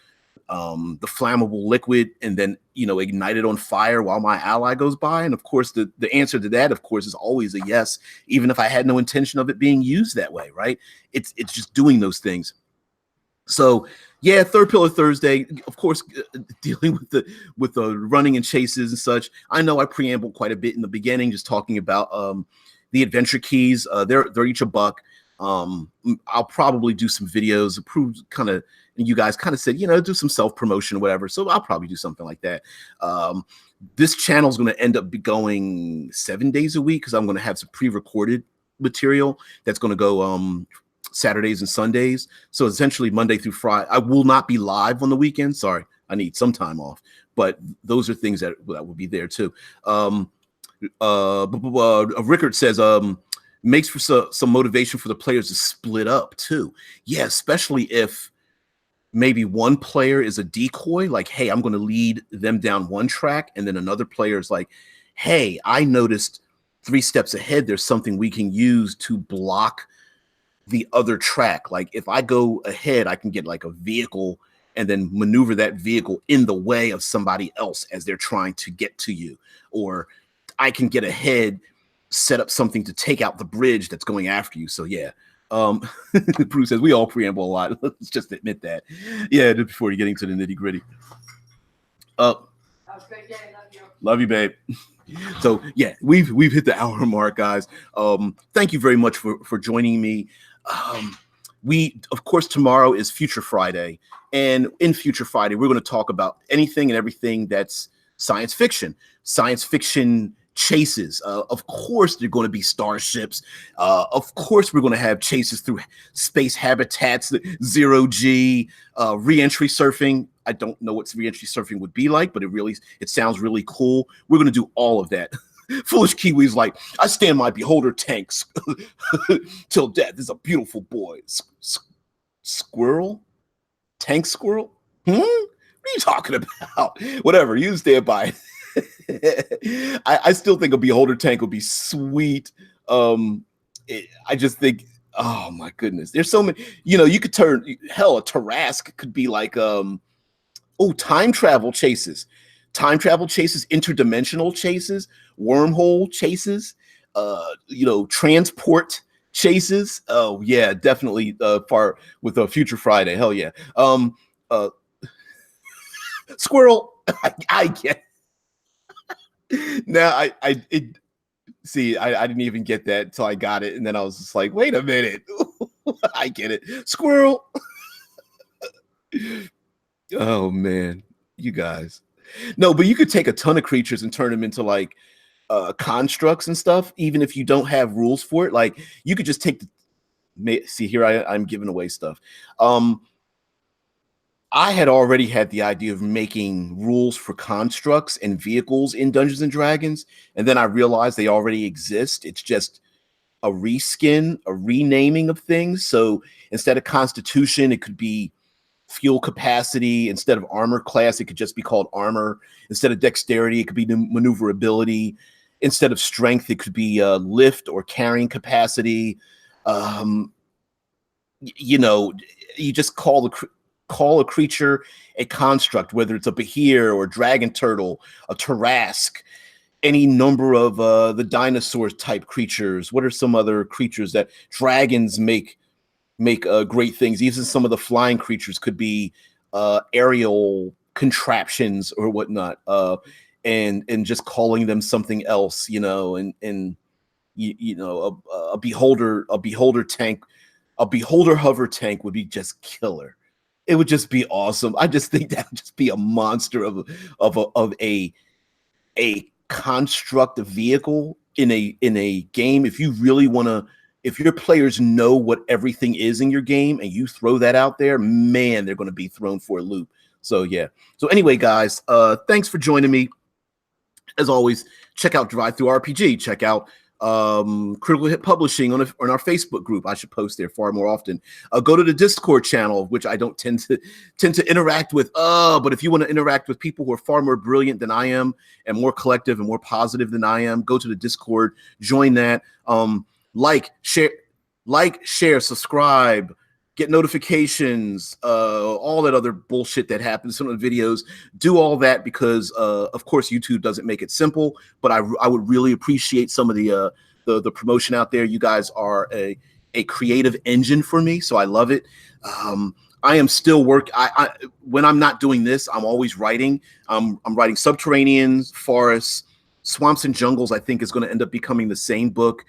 the flammable liquid, and then ignite it on fire while my ally goes by? And of course, the answer to that, of course, is always a yes, even if I had no intention of it being used that way, right? It's just doing those things. So yeah, Third Pillar Thursday, of course, dealing with the running and chases and such. I know I preambled quite a bit in the beginning, just talking about the adventure keys. They're each $1. I'll probably do some videos, kind of. And you guys kind of said, do some self-promotion or whatever. So I'll probably do something like that. This channel is going to end up going 7 days a week, because I'm going to have some pre-recorded material that's going to go Saturdays and Sundays. So essentially Monday through Friday. I will not be live on the weekend. Sorry, I need some time off. But those are things that will be there too. Rickard says, makes for some motivation for the players to split up too. Yeah, especially if maybe one player is a decoy, like, hey, I'm going to lead them down one track, and then another player is like, hey, I noticed 3 steps ahead there's something we can use to block the other track. Like, if I go ahead, I can get like a vehicle and then maneuver that vehicle in the way of somebody else as they're trying to get to you. Or I can get ahead, set up something to take out the bridge that's going after you. So yeah. Bruce says we all preamble a lot. Let's just admit that. Yeah, before you're getting to the nitty-gritty. Love you, babe. So yeah, we've hit the hour mark, guys. Thank you very much for joining me. We, of course, tomorrow is Future Friday, and in Future Friday, we're going to talk about anything and everything that's science fiction chases. Of course, they're going to be starships. Of course, we're going to have chases through space habitats, zero-G, re-entry surfing. I don't know what re-entry surfing would be like, but it sounds really cool. We're going to do all of that. Foolish Kiwi's like, I stand my beholder tanks till death. This is a beautiful boy. Squirrel? Tank squirrel? What are you talking about? Whatever, you stand by. I still think a beholder tank would be sweet. I just think, oh my goodness, there's so many. You could turn, hell, a Tarask could be like time travel chases, interdimensional chases, wormhole chases, transport chases. Oh yeah, definitely part with a Future Friday. Hell yeah. Squirrel. I get. Now I didn't even get that until I got it, and then I was just like, wait a minute. I get it. Squirrel. Oh man, you guys. No, but you could take a ton of creatures and turn them into like constructs and stuff, even if you don't have rules for it. Like, you could just take see here, I'm giving away stuff. I had already had the idea of making rules for constructs and vehicles in Dungeons and Dragons, and then I realized they already exist. It's just a reskin, a renaming of things. So instead of Constitution, it could be fuel capacity. Instead of armor class, it could just be called armor. Instead of dexterity, it could be maneuverability. Instead of strength, it could be lift or carrying capacity. You just call a creature a construct, whether it's a Behir or a dragon turtle, a Tarask, any number of the dinosaur type creatures. What are some other creatures that dragons make great things? Even some of the flying creatures could be aerial contraptions or whatnot, and just calling them something else, and a beholder tank, a beholder hover tank would be just killer. It would just be awesome. I just think that would just be a monster of a construct, a vehicle in a game. If you really want to, if your players know what everything is in your game and you throw that out there, man, they're going to be thrown for a loop. So yeah. So anyway, guys, thanks for joining me. As always, check out Drive Through RPG. Check out Critical Hit Publishing on our Facebook group. I should post there far more often. Go to the Discord channel, which I don't tend to interact with. But if you want to interact with people who are far more brilliant than I am and more collective and more positive than I am, go to the Discord, join that. Like, share, subscribe, get notifications, all that other bullshit that happens in the videos. Do all that because, of course, YouTube doesn't make it simple. But I would really appreciate some of the promotion out there. You guys are a creative engine for me, so I love it. I am still when I'm not doing this, I'm always writing. I'm writing Subterraneans, Forests, Swamps and Jungles. I think is going to end up becoming the same book.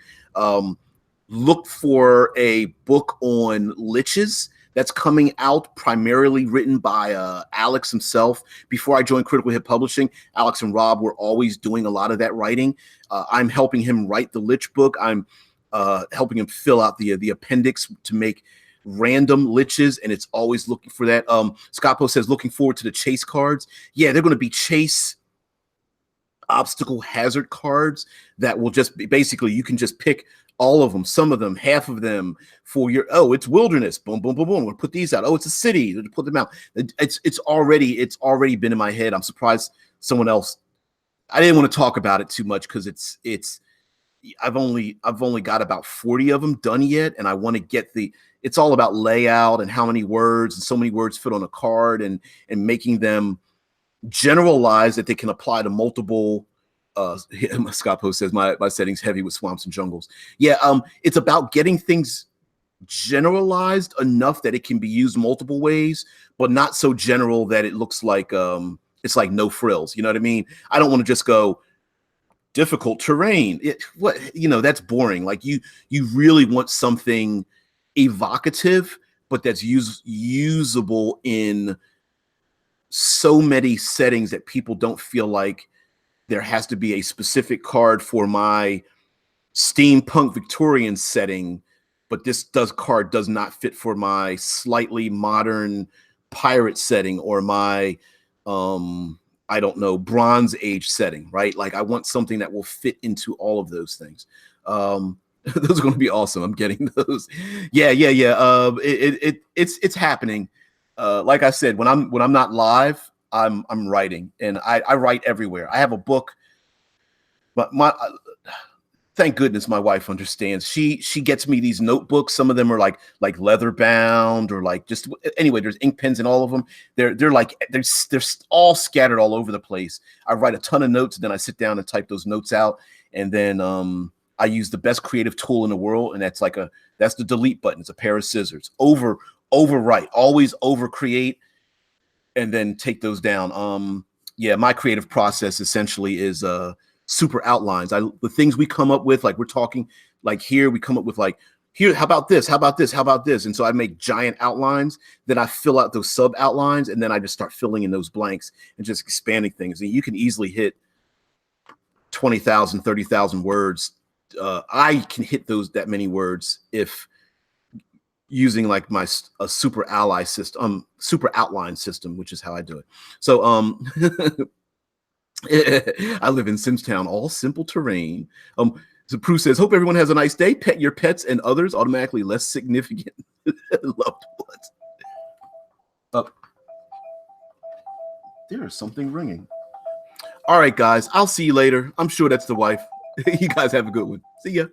Look for a book on liches that's coming out, primarily written by Alex himself. Before I joined Critical Hit Publishing, Alex and Rob were always doing a lot of that writing. I'm helping him write the lich book. I'm helping him fill out the appendix to make random liches, and it's always looking for that. Scappo says, looking forward to the chase cards. Yeah, they're going to be chase obstacle hazard cards that will just be, basically, you can just pick all of them, some of them, half of them for your, oh, it's wilderness, boom, boom, boom, boom. We'll put these out. Oh, it's a city. We'll put them out. It's already been in my head. I'm surprised someone else. I didn't want to talk about it too much because I've only got about 40 of them done yet, and I want to get it's all about layout and how many words, and so many words fit on a card, and making them generalized that they can apply to multiple. Scott Post says my settings heavy with swamps and jungles. Yeah, it's about getting things generalized enough that it can be used multiple ways, but not so general that it looks like it's like no frills. You know what I mean? I don't want to just go difficult terrain. That's boring. Like you really want something evocative, but that's usable in so many settings that people don't feel like there has to be a specific card for my steampunk Victorian setting, but this card does not fit for my slightly modern pirate setting or my I don't know, Bronze Age setting, right? Like I want something that will fit into all of those things. Those are going to be awesome. I'm getting those. Yeah. It's happening. Like I said, when I'm not live, I'm writing, and I write everywhere. I have a book, but thank goodness my wife understands. She gets me these notebooks. Some of them are like leather bound or like just anyway. There's ink pens in all of them. They're all scattered all over the place. I write a ton of notes, then I sit down and type those notes out, and then I use the best creative tool in the world, and that's the delete button. It's a pair of scissors. Overwrite, always over create, and then take those down. Yeah, my creative process essentially is super outlines. The things we come up with, like we're talking, like here we come up with like, here, how about this? How about this? How about this? And so I make giant outlines, then I fill out those sub outlines, and then I just start filling in those blanks and just expanding things. And you can easily hit 20,000, 30,000 words. I can hit that many words if using like a super outline system, which is how I do it. So I live in Simstown, all simple terrain. So Prue says, hope everyone has a nice day. Pet your pets and others, automatically less significant loved ones. There is something ringing. All right, guys, I'll see you later. I'm sure that's the wife. You guys have a good one. See ya.